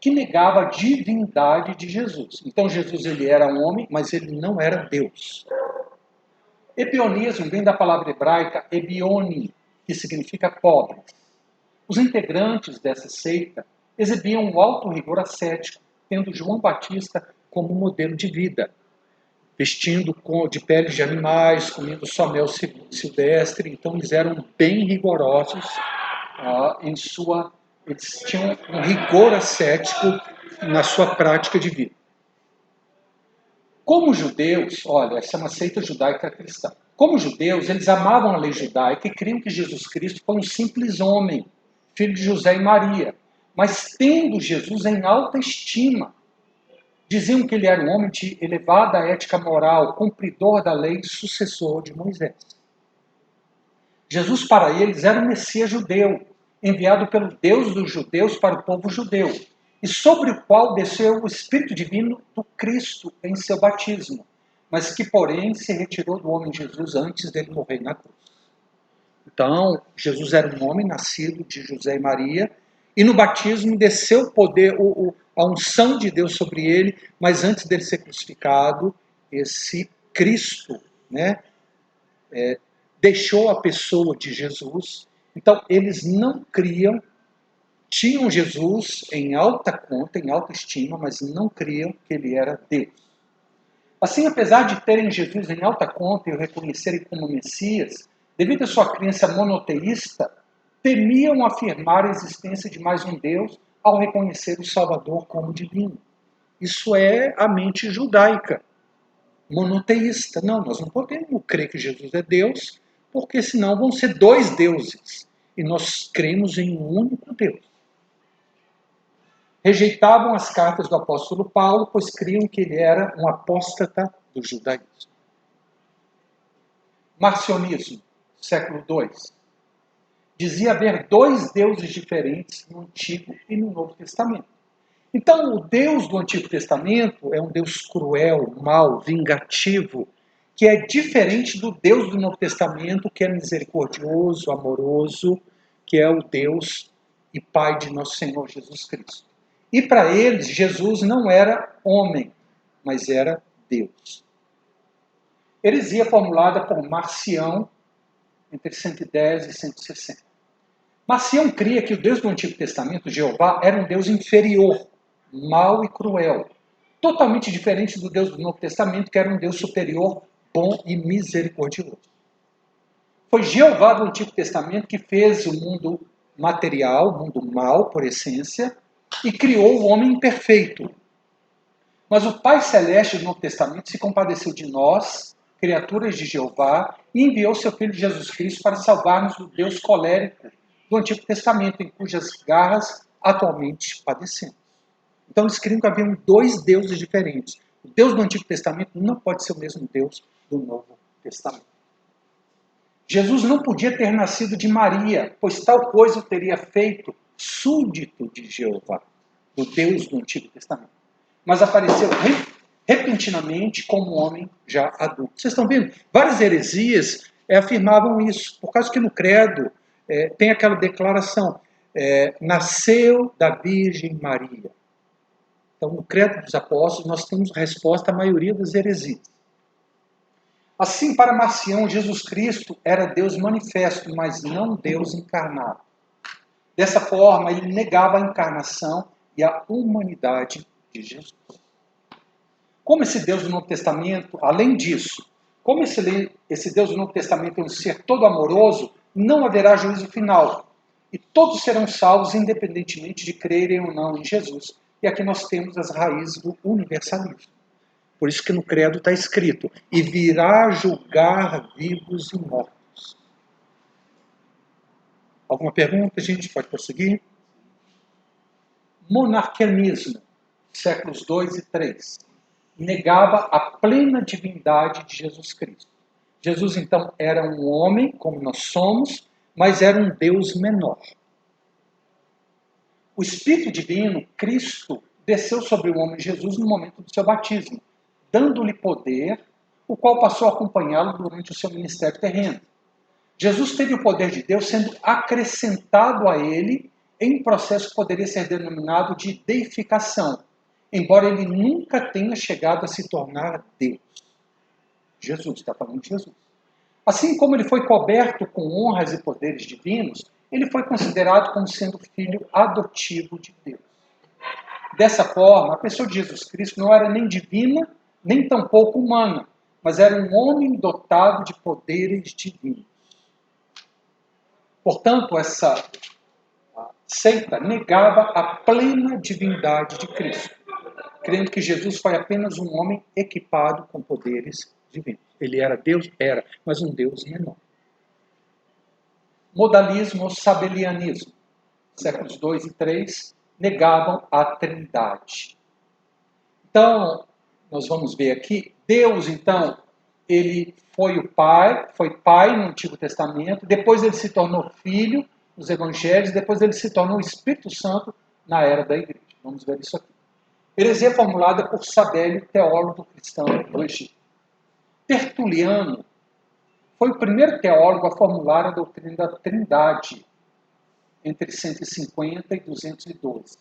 que negava a divindade de Jesus. Então Jesus ele era homem, mas ele não era Deus. Ebionismo vem da palavra hebraica ebione, que significa pobre. Os integrantes dessa seita exibiam um alto rigor ascético, tendo João Batista como modelo de vida, vestindo de peles de animais, comendo só mel silvestre. Então eles eram bem rigorosos eles tinham um rigor ascético na sua prática de vida. Como judeus, olha, essa é uma seita judaica cristã. Como judeus, eles amavam a lei judaica e criam que Jesus Cristo foi um simples homem, filho de José e Maria, mas tendo Jesus em alta estima. Diziam que ele era um homem de elevada ética moral, cumpridor da lei, sucessor de Moisés. Jesus para eles era o Messias judeu, enviado pelo Deus dos judeus para o povo judeu, e sobre o qual desceu o Espírito Divino do Cristo em seu batismo, mas que, porém, se retirou do homem Jesus antes dele morrer na cruz. Então, Jesus era um homem nascido de José e Maria, e no batismo desceu o poder, a unção de Deus sobre ele, mas antes dele ser crucificado, esse Cristo, né, deixou a pessoa de Jesus. Então, eles não criam, tinham Jesus em alta conta, em alta estima, mas não criam que ele era Deus. Assim, apesar de terem Jesus em alta conta e o reconhecerem como Messias, devido à sua crença monoteísta, temiam afirmar a existência de mais um Deus ao reconhecer o Salvador como divino. Isso é a mente judaica, monoteísta. Não, nós não podemos crer que Jesus é Deus, porque senão vão ser dois deuses. E nós cremos em um único Deus. Rejeitavam as cartas do apóstolo Paulo, pois criam que ele era um apóstata do judaísmo. Marcionismo, século II. Dizia haver dois deuses diferentes no Antigo e no Novo Testamento. Então, o Deus do Antigo Testamento é um Deus cruel, mau, vingativo, que é diferente do Deus do Novo Testamento, que é misericordioso, amoroso, que é o Deus e Pai de nosso Senhor Jesus Cristo. E para eles, Jesus não era homem, mas era Deus. Heresia formulada por Marcião, entre 110 e 160. Marcião cria que o Deus do Antigo Testamento, Jeová, era um Deus inferior, mau e cruel, totalmente diferente do Deus do Novo Testamento, que era um Deus superior, bom e misericordioso. Foi Jeová do Antigo Testamento que fez o mundo material, o mundo mau por essência, e criou o homem imperfeito. Mas o Pai Celeste do Novo Testamento se compadeceu de nós, criaturas de Jeová, e enviou seu Filho Jesus Cristo para salvar-nos do Deus colérico do Antigo Testamento, em cujas garras atualmente padecemos. Então eles criam que haviam dois deuses diferentes. O Deus do Antigo Testamento não pode ser o mesmo Deus do Novo Testamento. Jesus não podia ter nascido de Maria, pois tal coisa o teria feito súdito de Jeová, do Deus do Antigo Testamento. Mas apareceu repentinamente como homem já adulto. Vocês estão vendo? Várias heresias afirmavam isso, por causa que no credo tem aquela declaração, nasceu da Virgem Maria. Então, no credo dos apóstolos, nós temos resposta à maioria das heresias. Assim, para Marcião, Jesus Cristo era Deus manifesto, mas não Deus encarnado. Dessa forma, ele negava a encarnação e a humanidade de Jesus. Como esse Deus do Novo Testamento, além disso, como esse Deus do Novo Testamento é um ser todo amoroso, não haverá juízo final. E todos serão salvos independentemente de crerem ou não em Jesus. E aqui nós temos as raízes do universalismo. Por isso que no credo está escrito, e virá julgar vivos e mortos. Alguma pergunta? A gente pode prosseguir? Monarquianismo, séculos 2 e 3. Negava a plena divindade de Jesus Cristo. Jesus, então, era um homem, como nós somos, mas era um Deus menor. O Espírito Divino, Cristo, desceu sobre o homem Jesus no momento do seu batismo, dando-lhe poder, o qual passou a acompanhá-lo durante o seu ministério terreno. Jesus teve o poder de Deus sendo acrescentado a ele em um processo que poderia ser denominado de deificação, embora ele nunca tenha chegado a se tornar Deus. Jesus, está falando de Jesus. Assim como ele foi coberto com honras e poderes divinos, ele foi considerado como sendo filho adotivo de Deus. Dessa forma, a pessoa de Jesus Cristo não era nem divina, nem tampouco humana, mas era um homem dotado de poderes divinos. Portanto, essa seita negava a plena divindade de Cristo, crendo que Jesus foi apenas um homem equipado com poderes divinos. Ele era Deus? Era, mas um Deus menor. Modalismo ou sabelianismo, séculos 2 e 3, negavam a Trindade. Então, nós vamos ver aqui, Deus, então, ele foi pai no Antigo Testamento, depois ele se tornou filho nos Evangelhos, depois ele se tornou Espírito Santo na era da Igreja. Vamos ver isso aqui. Heresia formulada por Sabélio, teólogo cristão do Egito. Tertuliano foi o primeiro teólogo a formular a doutrina da Trindade, entre 150 e 212,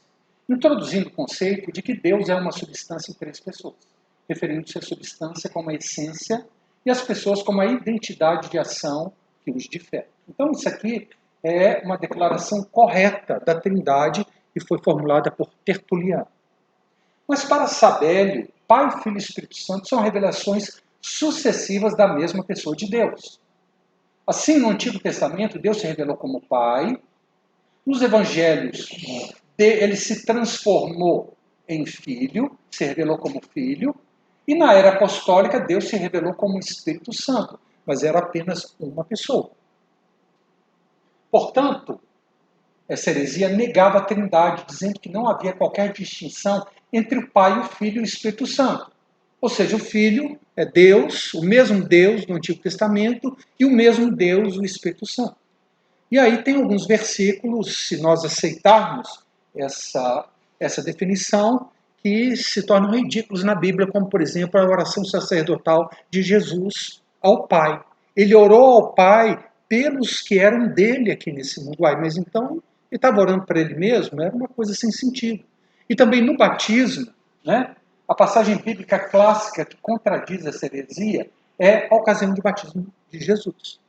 introduzindo o conceito de que Deus é uma substância em 3 pessoas, referindo-se à substância como a essência e as pessoas como a identidade de ação que os difere. Então, isso aqui é uma declaração correta da Trindade e foi formulada por Tertuliano. Mas para Sabélio, Pai, Filho e Espírito Santo são revelações sucessivas da mesma pessoa de Deus. Assim, no Antigo Testamento, Deus se revelou como Pai. Nos Evangelhos, ele se transformou em Filho, se revelou como Filho. E na era apostólica, Deus se revelou como Espírito Santo, mas era apenas uma pessoa. Portanto, essa heresia negava a Trindade, dizendo que não havia qualquer distinção entre o Pai, o Filho e o Espírito Santo. Ou seja, o Filho é Deus, o mesmo Deus do Antigo Testamento, e o mesmo Deus, o Espírito Santo. E aí tem alguns versículos, se nós aceitarmos essa definição, que se tornam ridículos na Bíblia, como, por exemplo, a oração sacerdotal de Jesus ao Pai. Ele orou ao Pai pelos que eram dele aqui nesse mundo. Mas então, ele estava orando para ele mesmo? Era uma coisa sem sentido. E também no batismo, né, a passagem bíblica clássica que contradiz essa heresia é a ocasião de batismo de Jesus.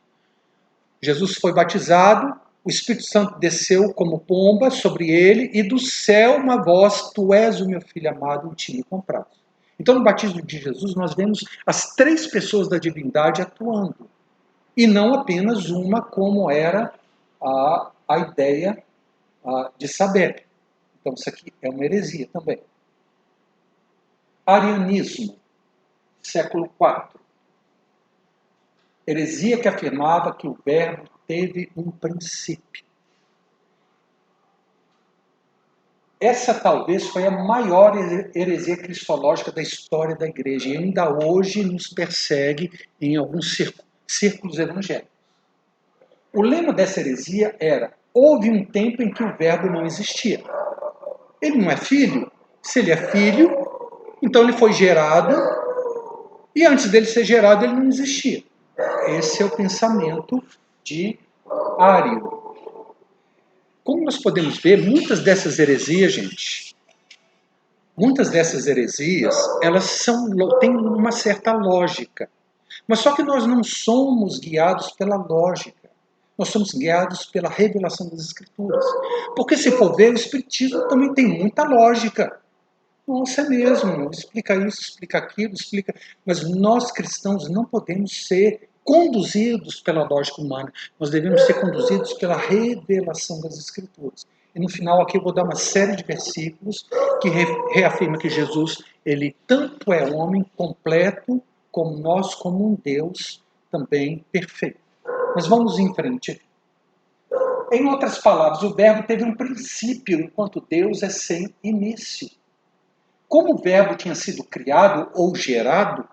Jesus foi batizado, o Espírito Santo desceu como pomba sobre ele, e do céu uma voz: tu és o meu filho amado, em ti me comprazo. Então, no batismo de Jesus, nós vemos as 3 pessoas da divindade atuando, e não apenas uma, como era a ideia de Sabélio. Então, isso aqui é uma heresia também. Arianismo, século IV. Heresia que afirmava que o Verbo teve um princípio. Essa talvez foi a maior heresia cristológica da história da Igreja e ainda hoje nos persegue em alguns círculos evangélicos. O lema dessa heresia era: houve um tempo em que o Verbo não existia. Ele não é filho? Se ele é filho, então ele foi gerado, e antes dele ser gerado ele não existia. Esse é o pensamento de Ário. Como nós podemos ver, muitas dessas heresias, elas têm uma certa lógica. Mas só que nós não somos guiados pela lógica. Nós somos guiados pela revelação das Escrituras. Porque se for ver, o Espiritismo também tem muita lógica. Nossa, é mesmo. Explica isso, explica aquilo, explica. Mas nós cristãos não podemos ser conduzidos pela lógica humana. Nós devemos ser conduzidos pela revelação das Escrituras. E no final aqui eu vou dar uma série de versículos que reafirma que Jesus, ele tanto é homem completo, como nós, como um Deus também perfeito. Mas vamos em frente. Em outras palavras, o Verbo teve um princípio, enquanto Deus é sem início. Como o Verbo tinha sido criado ou gerado,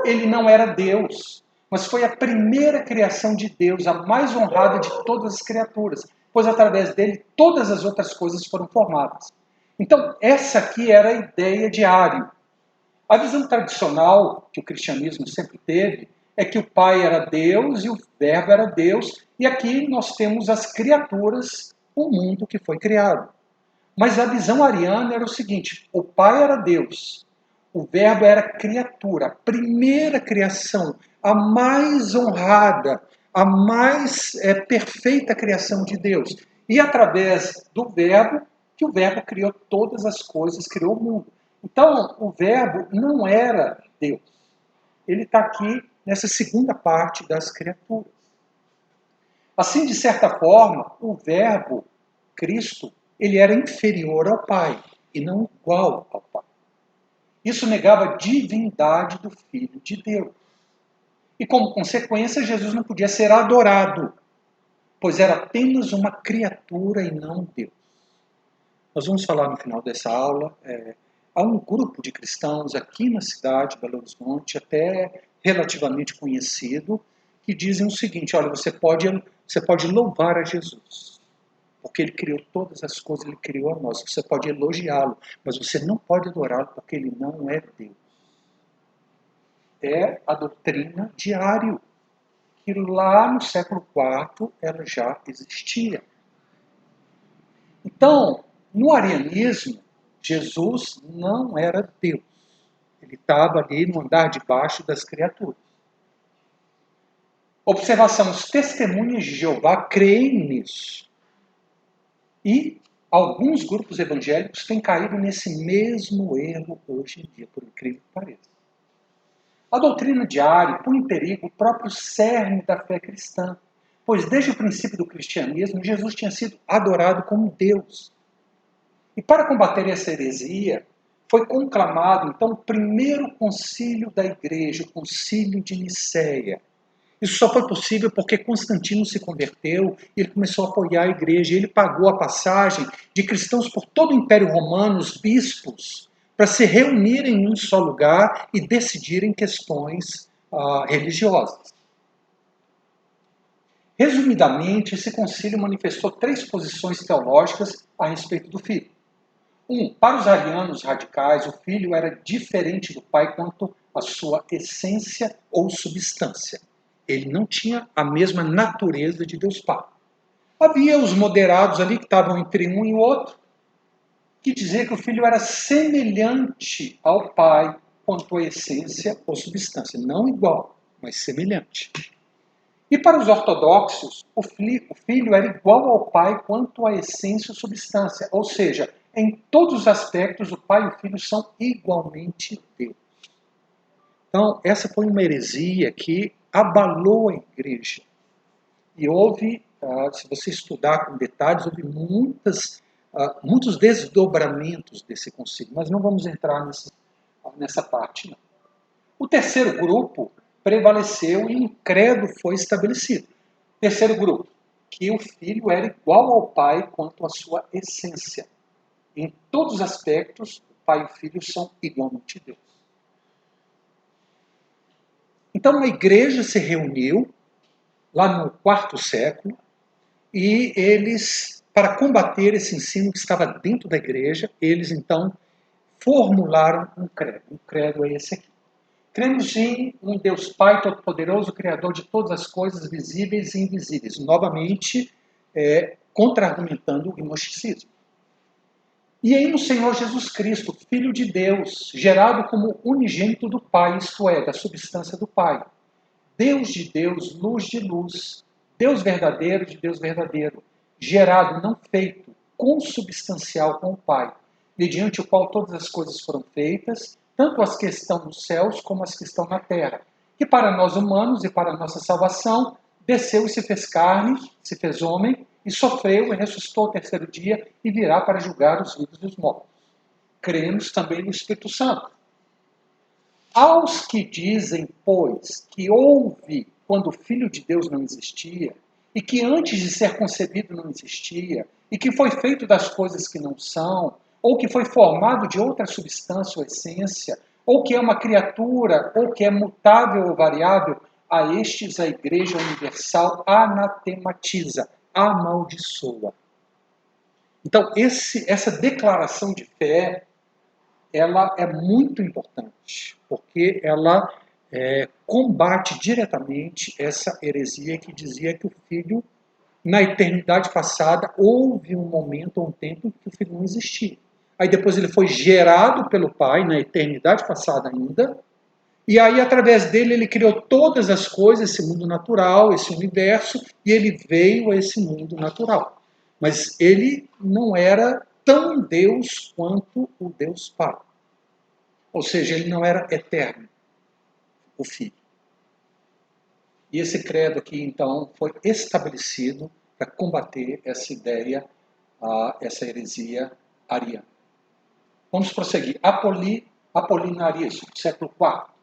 ele não era Deus, mas foi a primeira criação de Deus, a mais honrada de todas as criaturas, pois através dele todas as outras coisas foram formadas. Então, essa aqui era a ideia de Ário. A visão tradicional que o cristianismo sempre teve é que o Pai era Deus e o Verbo era Deus, e aqui nós temos as criaturas, o mundo que foi criado. Mas a visão ariana era o seguinte: o Pai era Deus, o Verbo era criatura, a primeira criação, a mais honrada, a mais perfeita criação de Deus. E através do Verbo, que o Verbo criou todas as coisas, criou o mundo. Então, o Verbo não era Deus. Ele está aqui nessa segunda parte das criaturas. Assim, de certa forma, o Verbo, Cristo, ele era inferior ao Pai e não igual ao Pai. Isso negava a divindade do Filho de Deus. E como consequência, Jesus não podia ser adorado. pois era apenas uma criatura e não Deus. Nós vamos falar no final dessa aula, há um grupo de cristãos aqui na cidade de Belo Horizonte, até relativamente conhecido, que dizem o seguinte: olha, você pode louvar a Jesus, porque ele criou todas as coisas, ele criou a nós. Você pode elogiá-lo, mas você não pode adorá-lo, porque ele não é Deus. É a doutrina de Ário, que lá no século IV ela já existia. Então, no arianismo, Jesus não era Deus. Ele estava ali no andar de baixo das criaturas. Observação: os testemunhas de Jeová creem nisso. E alguns grupos evangélicos têm caído nesse mesmo erro hoje em dia, por incrível que pareça. A doutrina de Ário põe em perigo o próprio cerne da fé cristã, pois desde o princípio do cristianismo, Jesus tinha sido adorado como Deus. E para combater essa heresia, foi conclamado, então, o primeiro concílio da igreja, o concílio de Nicéia. Isso só foi possível porque Constantino se converteu e ele começou a apoiar a igreja. Ele pagou a passagem de cristãos por todo o Império Romano, os bispos, para se reunirem em um só lugar e decidirem questões religiosas. Resumidamente, esse concílio manifestou 3 posições teológicas a respeito do Filho. Para os arianos radicais, o Filho era diferente do Pai quanto à sua essência ou substância. Ele não tinha a mesma natureza de Deus Pai. Havia os moderados ali que estavam entre um e o outro, que diziam que o Filho era semelhante ao Pai quanto à essência ou substância. Não igual, mas semelhante. E para os ortodoxos, o Filho era igual ao Pai quanto à essência ou substância. Ou seja, em todos os aspectos, o Pai e o Filho são igualmente Deus. Então, essa foi uma heresia que abalou a igreja. E houve, se você estudar com detalhes, houve muitos desdobramentos desse concílio. Mas não vamos entrar nessa parte, não. O terceiro grupo prevaleceu e um credo foi estabelecido. Terceiro grupo, que o Filho era igual ao Pai quanto à sua essência. Em todos os aspectos, o Pai e o Filho são igualmente Deus. Então a igreja se reuniu lá no IV século e eles, para combater esse ensino que estava dentro da igreja, eles então formularam um credo. O credo é esse aqui. Cremos em um Deus Pai Todo-Poderoso, Criador de todas as coisas visíveis e invisíveis. Novamente, contra-argumentando o gnosticismo. E em no Senhor Jesus Cristo, Filho de Deus, gerado como unigênito do Pai, isto é, da substância do Pai. Deus de Deus, luz de luz, Deus verdadeiro de Deus verdadeiro, gerado, não feito, consubstancial com o Pai, mediante o qual todas as coisas foram feitas, tanto as que estão nos céus como as que estão na terra, que para nós humanos e para a nossa salvação, desceu e se fez carne, se fez homem, e sofreu e ressuscitou ao terceiro dia e virá para julgar os vivos e os mortos. Cremos também no Espírito Santo. Aos que dizem, pois, que houve quando o Filho de Deus não existia, e que antes de ser concebido não existia, e que foi feito das coisas que não são, ou que foi formado de outra substância ou essência, ou que é uma criatura, ou que é mutável ou variável, a estes a Igreja Universal anatematiza, amaldiçoa. Então, essa declaração de fé, ela é muito importante, porque ela combate diretamente essa heresia que dizia que o Filho, na eternidade passada, houve um momento, um tempo em que o Filho não existia. Aí depois ele foi gerado pelo Pai, na eternidade passada ainda, e aí através dele ele criou todas as coisas, esse mundo natural, esse universo, e ele veio a esse mundo natural. Mas ele não era tão Deus quanto o Deus Pai. Ou seja, ele não era eterno, o Filho. E esse credo aqui, então, foi estabelecido para combater essa ideia, essa heresia ariana. Vamos prosseguir. Apolinarismo, século IV,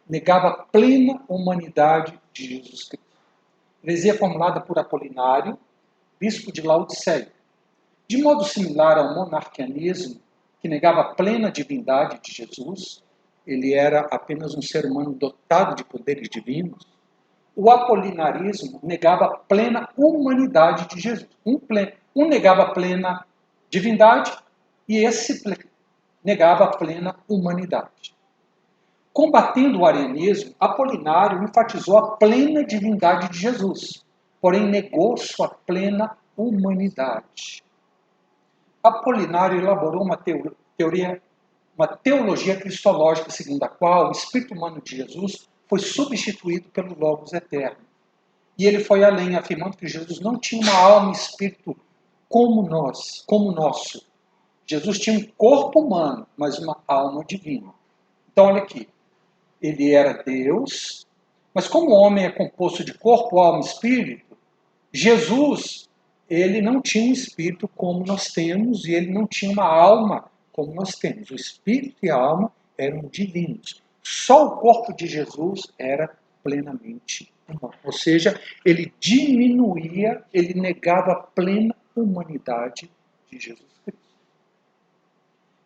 negava a plena humanidade de Jesus Cristo. Heresia formulada por Apolinário, bispo de Laodiceia. De modo similar ao monarquianismo, que negava a plena divindade de Jesus, ele era apenas um ser humano dotado de poderes divinos, o apolinarismo negava a plena humanidade de Jesus. Um negava a plena divindade e esse negava a plena humanidade. Combatendo o arianismo, Apolinário enfatizou a plena divindade de Jesus, porém negou sua plena humanidade. Apolinário elaborou uma teologia cristológica segundo a qual o espírito humano de Jesus foi substituído pelo Logos eterno. E ele foi além, afirmando que Jesus não tinha uma alma e espírito como o nosso. Jesus tinha um corpo humano, mas uma alma divina. Então, olha aqui. Ele era Deus, mas como o homem é composto de corpo, alma e espírito, Jesus, ele não tinha um espírito como nós temos e ele não tinha uma alma como nós temos. O espírito e a alma eram divinos. Só o corpo de Jesus era plenamente humano. Ou seja, ele diminuía, ele negava a plena humanidade de Jesus Cristo.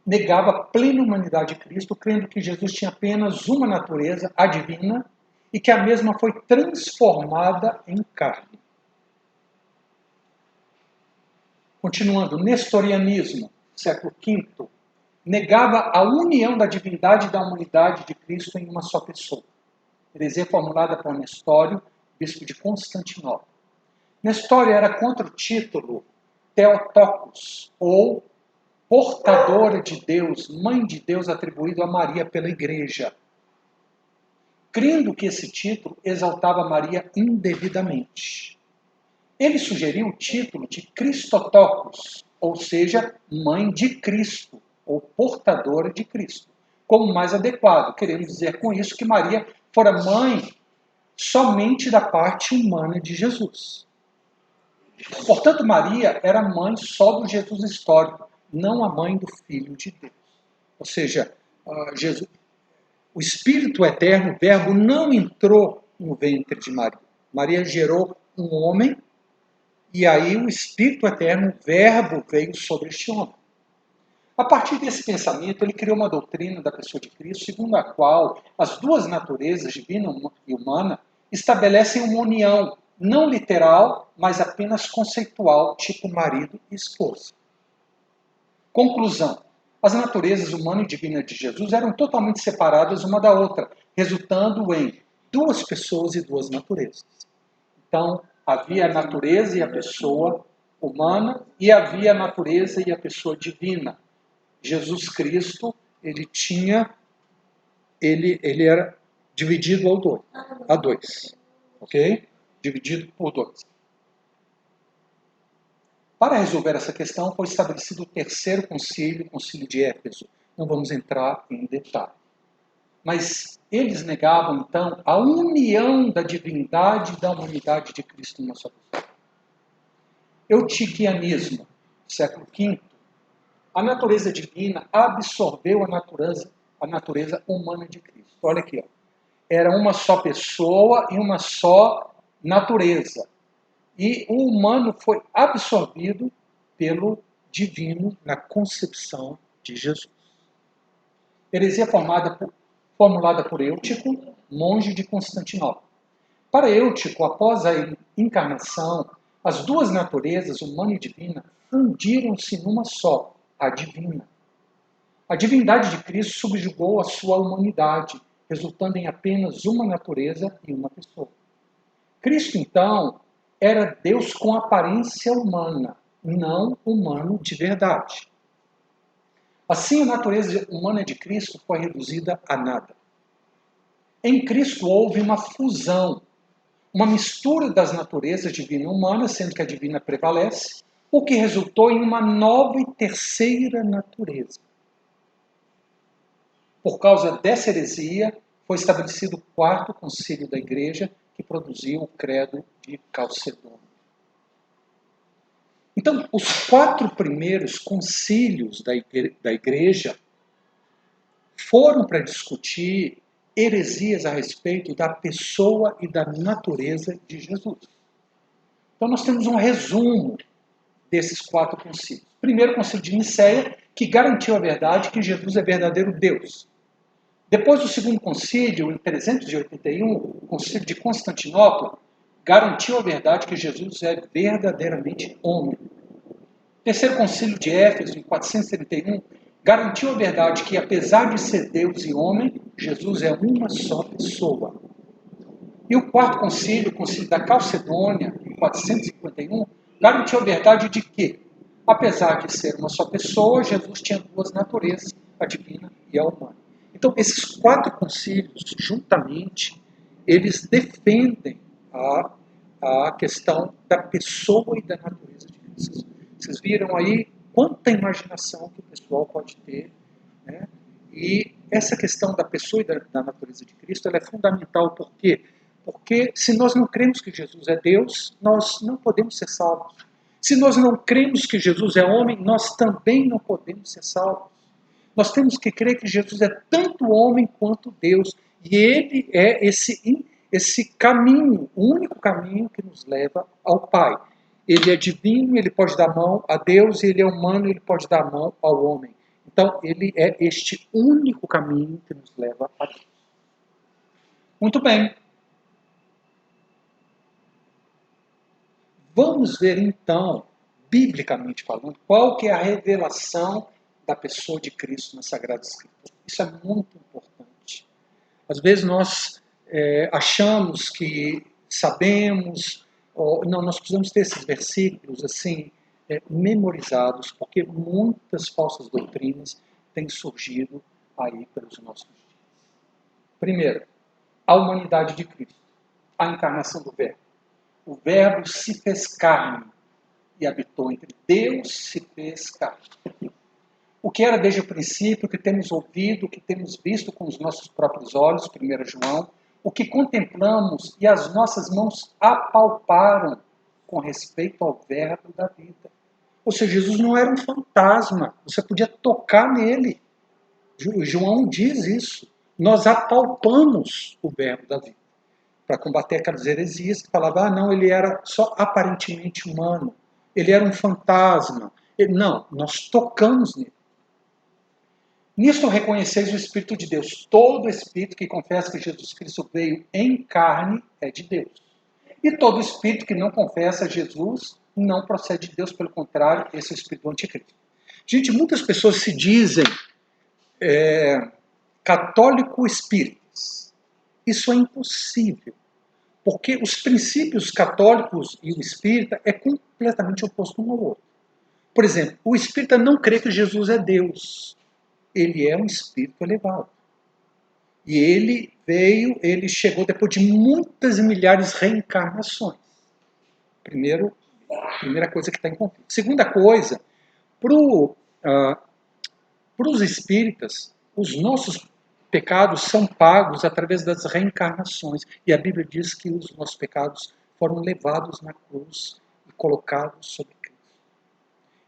Negava a plena humanidade de Cristo, crendo que Jesus tinha apenas uma natureza, a divina, e que a mesma foi transformada em carne. Continuando, nestorianismo, século V, negava a união da divindade e da humanidade de Cristo em uma só pessoa. Heresia formulada por Nestório, bispo de Constantinopla. Nestório era contra o título Theotokos, ou portadora de Deus, mãe de Deus, atribuído a Maria pela Igreja, crendo que esse título exaltava Maria indevidamente. Ele sugeriu o título de Christotokos, ou seja, mãe de Cristo, ou portadora de Cristo, como mais adequado. Queremos dizer com isso que Maria fora mãe somente da parte humana de Jesus. Portanto, Maria era mãe só do Jesus histórico, não a mãe do Filho de Deus. Ou seja, Jesus, o Espírito Eterno, o Verbo, não entrou no ventre de Maria. Maria gerou um homem, e aí o Espírito Eterno, o Verbo, veio sobre este homem. A partir desse pensamento, ele criou uma doutrina da pessoa de Cristo, segundo a qual as duas naturezas, divina e humana, estabelecem uma união, não literal, mas apenas conceitual, tipo marido e esposa. Conclusão. As naturezas humana e divina de Jesus eram totalmente separadas uma da outra, resultando em duas pessoas e duas naturezas. Então, havia a natureza e a pessoa humana, e havia a natureza e a pessoa divina. Jesus Cristo, ele era dividido a dois, ok? Dividido por dois. Para resolver essa questão, foi estabelecido o terceiro concílio, o concílio de Éfeso. Não vamos entrar em detalhe. Mas eles negavam, então, a união da divindade e da humanidade de Cristo em uma só pessoa. Eutiquianismo, século V. A natureza divina absorveu a natureza humana de Cristo. Olha aqui, ó. Era uma só pessoa e uma só natureza. E o humano foi absorvido pelo divino na concepção de Jesus. Heresia formulada por Eutico, monge de Constantinopla. Para Eutico, após a encarnação, as duas naturezas, humana e divina, fundiram-se numa só, a divina. A divindade de Cristo subjugou a sua humanidade, resultando em apenas uma natureza e uma pessoa. Cristo, então, era Deus com aparência humana, não humano de verdade. Assim, a natureza humana de Cristo foi reduzida a nada. Em Cristo houve uma fusão, uma mistura das naturezas divina e humana, sendo que a divina prevalece, o que resultou em uma nova e terceira natureza. Por causa dessa heresia, foi estabelecido o quarto concílio da Igreja, que produziu o credo de Calcedônia. Então, os 4 primeiros concílios da Igreja foram para discutir heresias a respeito da pessoa e da natureza de Jesus. Então nós temos um resumo desses 4 concílios. Primeiro, o concílio de Nicéia, que garantiu a verdade que Jesus é verdadeiro Deus. Depois do segundo concílio, em 381, o concílio de Constantinopla, garantiu a verdade que Jesus é verdadeiramente homem. O terceiro concílio de Éfeso, em 431, garantiu a verdade que, apesar de ser Deus e homem, Jesus é uma só pessoa. E o quarto concílio, o concílio da Calcedônia, em 451, garantiu a verdade de que, apesar de ser uma só pessoa, Jesus tinha 2 naturezas, a divina e a humana. Então, esses 4 concílios, juntamente, eles defendem a questão da pessoa e da natureza de Cristo. Vocês viram aí quanta imaginação que o pessoal pode ter, né? E essa questão da pessoa e da natureza de Cristo, ela é fundamental. Por quê? Porque se nós não cremos que Jesus é Deus, nós não podemos ser salvos. Se nós não cremos que Jesus é homem, nós também não podemos ser salvos. Nós temos que crer que Jesus é tanto homem quanto Deus. E ele é esse caminho, o único caminho que nos leva ao Pai. Ele é divino, ele pode dar mão a Deus, e ele é humano, ele pode dar mão ao homem. Então, ele é este único caminho que nos leva a Deus. Muito bem. Vamos ver, então, biblicamente falando, qual que é a revelação da pessoa de Cristo na Sagrada Escritura. Isso é muito importante. Às vezes nós achamos que sabemos, não, nós precisamos ter esses versículos assim memorizados, porque muitas falsas doutrinas têm surgido aí pelos nossos dias. Primeiro, a humanidade de Cristo, a encarnação do Verbo. O Verbo se fez carne e habitou entre Deus, se fez carne. O que era desde o princípio, o que temos ouvido, o que temos visto com os nossos próprios olhos, 1 João, o que contemplamos e as nossas mãos apalparam com respeito ao Verbo da vida. Ou seja, Jesus não era um fantasma, você podia tocar nele. João diz isso. Nós apalpamos o Verbo da vida, para combater aquelas heresias que falavam, não, ele era só aparentemente humano, ele era um fantasma. Não, nós tocamos nele. Nisto reconheceis o Espírito de Deus. Todo Espírito que confessa que Jesus Cristo veio em carne é de Deus. E todo Espírito que não confessa Jesus não procede de Deus, pelo contrário, esse é o Espírito do Anticristo. Gente, muitas pessoas se dizem católico-espíritas. Isso é impossível, porque os princípios católicos e o espírita é completamente oposto um ao outro. Por exemplo, o espírita não crê que Jesus é Deus. Ele é um espírito elevado. E ele chegou depois de muitas e milhares de reencarnações. Primeira coisa que está em conflito. Segunda coisa, para os espíritas, os nossos pecados são pagos através das reencarnações. E a Bíblia diz que os nossos pecados foram levados na cruz e colocados sobre Cristo.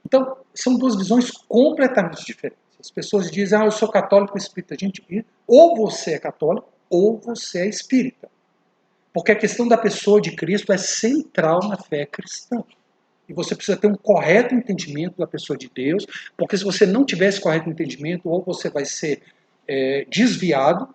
Então, são 2 visões completamente diferentes. As pessoas dizem, eu sou católico espírita. Gente, ou você é católico, ou você é espírita. Porque a questão da pessoa de Cristo é central na fé cristã. E você precisa ter um correto entendimento da pessoa de Deus, porque se você não tiver esse correto entendimento, ou você vai ser desviado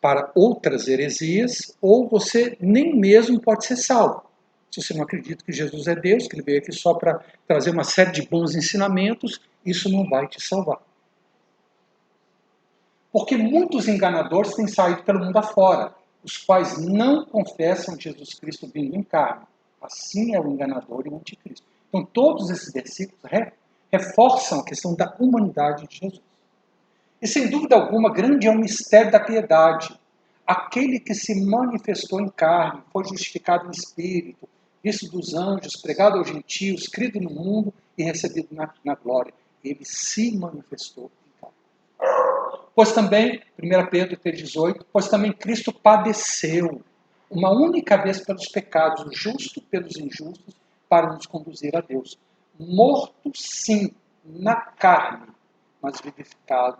para outras heresias, ou você nem mesmo pode ser salvo. Se você não acredita que Jesus é Deus, que ele veio aqui só para trazer uma série de bons ensinamentos, isso não vai te salvar. Porque muitos enganadores têm saído pelo mundo afora, os quais não confessam Jesus Cristo vindo em carne. Assim é o enganador e o anticristo. Então todos esses versículos reforçam a questão da humanidade de Jesus. E sem dúvida alguma, grande é o mistério da piedade. Aquele que se manifestou em carne, foi justificado em espírito, visto dos anjos, pregado aos gentios, crido no mundo e recebido na glória. Ele se manifestou em carne. Pois também, 1 Pedro 3,18, pois também Cristo padeceu uma única vez pelos pecados, o justo pelos injustos, para nos conduzir a Deus. Morto, sim, na carne, mas vivificado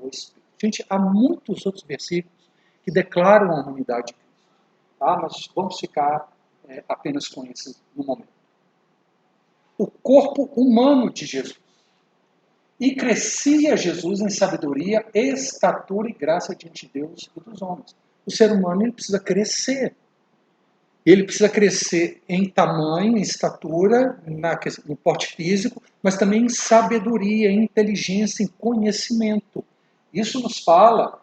no Espírito. Gente, há muitos outros versículos que declaram a humanidade de Cristo. Mas vamos ficar apenas com esse no momento. O corpo humano de Jesus. E crescia Jesus em sabedoria, estatura e graça diante de Deus e dos homens. O ser humano ele precisa crescer. Ele precisa crescer em tamanho, em estatura, no porte físico, mas também em sabedoria, em inteligência, em conhecimento. Isso nos fala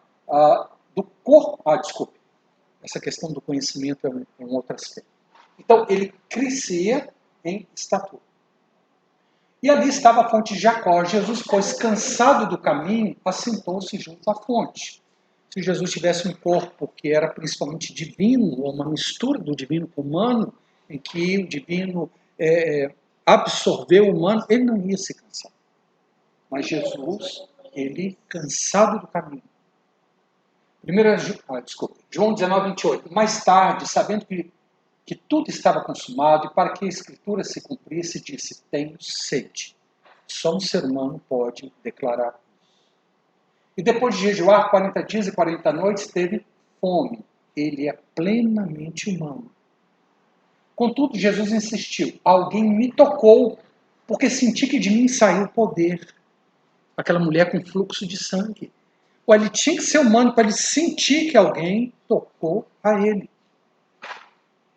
do corpo. Desculpe. Essa questão do conhecimento é um outro aspecto. Então, ele crescia em estatura. E ali estava a fonte de Jacó. Jesus, pois cansado do caminho, assentou-se junto à fonte. Se Jesus tivesse um corpo que era principalmente divino, ou uma mistura do divino com o humano, em que o divino absorveu o humano, ele não ia se cansar. Mas Jesus, ele cansado do caminho. João 19, 28. Mais tarde, sabendo que tudo estava consumado, e para que a Escritura se cumprisse, disse, tenho sede. Só um ser humano pode declarar isso. E depois de jejuar 40 dias e 40 noites, teve fome. Ele é plenamente humano. Contudo, Jesus insistiu, alguém me tocou, porque senti que de mim saiu poder. Aquela mulher com fluxo de sangue. Ele tinha que ser humano para ele sentir que alguém tocou a ele.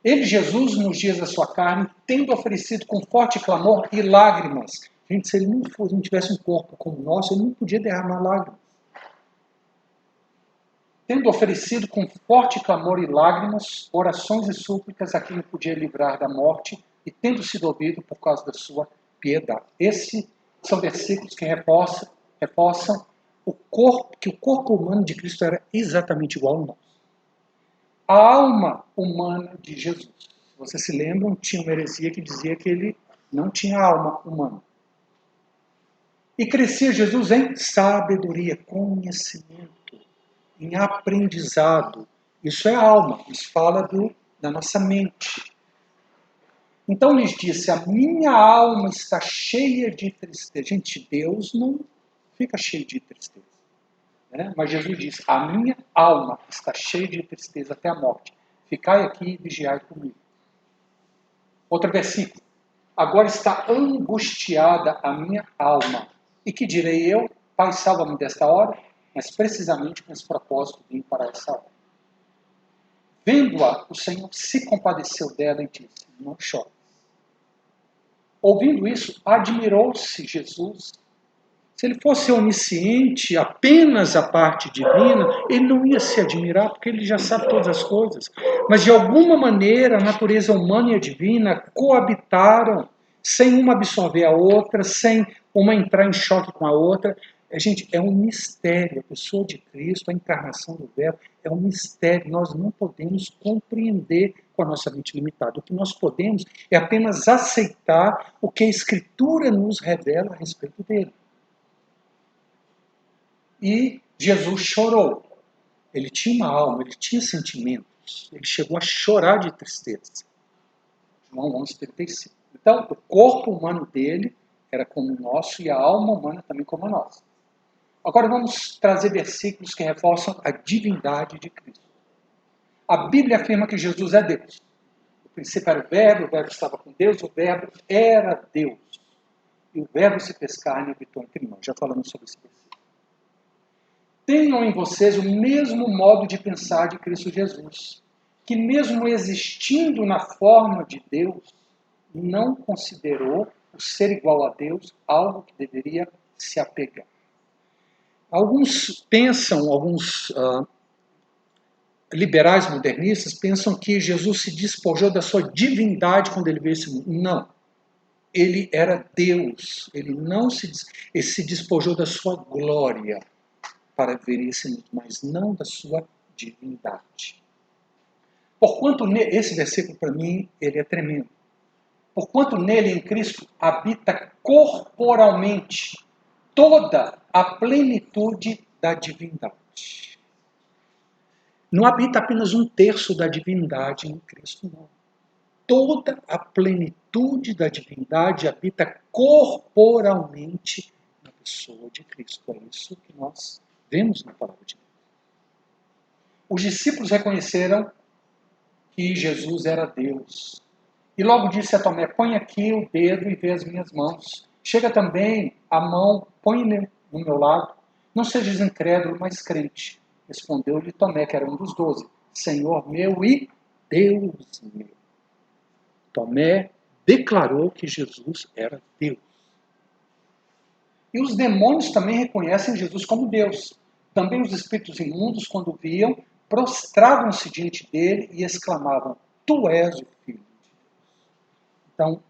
Ele, Jesus, nos dias da sua carne, tendo oferecido com forte clamor e lágrimas. Gente, se ele não tivesse um corpo como o nosso, ele não podia derramar lágrimas. Tendo oferecido com forte clamor e lágrimas, orações e súplicas a quem o podia livrar da morte, e tendo sido ouvido por causa da sua piedade. Esses são versículos que reforçam que o corpo humano de Cristo era exatamente igual ao nosso. A alma humana de Jesus. Se vocês se lembram, tinha uma heresia que dizia que ele não tinha alma humana. E crescia Jesus em sabedoria, conhecimento, em aprendizado. Isso é alma, isso fala da nossa mente. Então lhes disse, a minha alma está cheia de tristeza. Gente, Deus não fica cheio de tristeza. Mas Jesus diz, a minha alma está cheia de tristeza até a morte. Ficai aqui e vigiai comigo. Outro versículo. Agora está angustiada a minha alma. E que direi eu? Pai, salva-me desta hora. Mas precisamente com esse propósito vim para essa hora. Vendo-a, o Senhor se compadeceu dela e disse, não chores. Ouvindo isso, admirou-se Jesus. Se ele fosse onisciente, apenas a parte divina, ele não ia se admirar, porque ele já sabe todas as coisas. Mas, de alguma maneira, a natureza humana e a divina coabitaram, sem uma absorver a outra, sem uma entrar em choque com a outra. Gente, é um mistério. A pessoa de Cristo, a encarnação do Verbo, é um mistério. Nós não podemos compreender com a nossa mente limitada. O que nós podemos é apenas aceitar o que a Escritura nos revela a respeito dele. E Jesus chorou. Ele tinha uma alma, ele tinha sentimentos. Ele chegou a chorar de tristeza. João 11:35. Então, o corpo humano dele era como o nosso e a alma humana também como a nossa. Agora vamos trazer versículos que reforçam a divindade de Cristo. A Bíblia afirma que Jesus é Deus. No princípio era o Verbo estava com Deus, o Verbo era Deus. E o Verbo se fez carne e habitou entre nós. Já falamos sobre esse versículo. Tenham em vocês o mesmo modo de pensar de Cristo Jesus, que mesmo existindo na forma de Deus, não considerou o ser igual a Deus algo que deveria se apegar. Alguns liberais modernistas pensam que Jesus se despojou da sua divindade quando ele veio a esse mundo. Não. Ele era Deus. Ele se despojou da sua glória para ver esse mundo, mas não da sua divindade. Porquanto esse versículo para mim ele é tremendo. Porquanto nele, em Cristo, habita corporalmente toda a plenitude da divindade. Não habita apenas 1/3 da divindade em Cristo, não. Toda a plenitude da divindade habita corporalmente na pessoa de Cristo. É isso que nós vemos na palavra de Deus. Os discípulos reconheceram que Jesus era Deus. E logo disse a Tomé, põe aqui o dedo e vê as minhas mãos. Chega também a mão, põe no meu lado. Não sejas incrédulo, mas crente. Respondeu-lhe Tomé, que era um dos 12. Senhor meu e Deus meu. Tomé declarou que Jesus era Deus. E os demônios também reconhecem Jesus como Deus. Também os espíritos imundos, quando viam, prostravam-se diante dele e exclamavam, tu és o Filho de Deus. Então,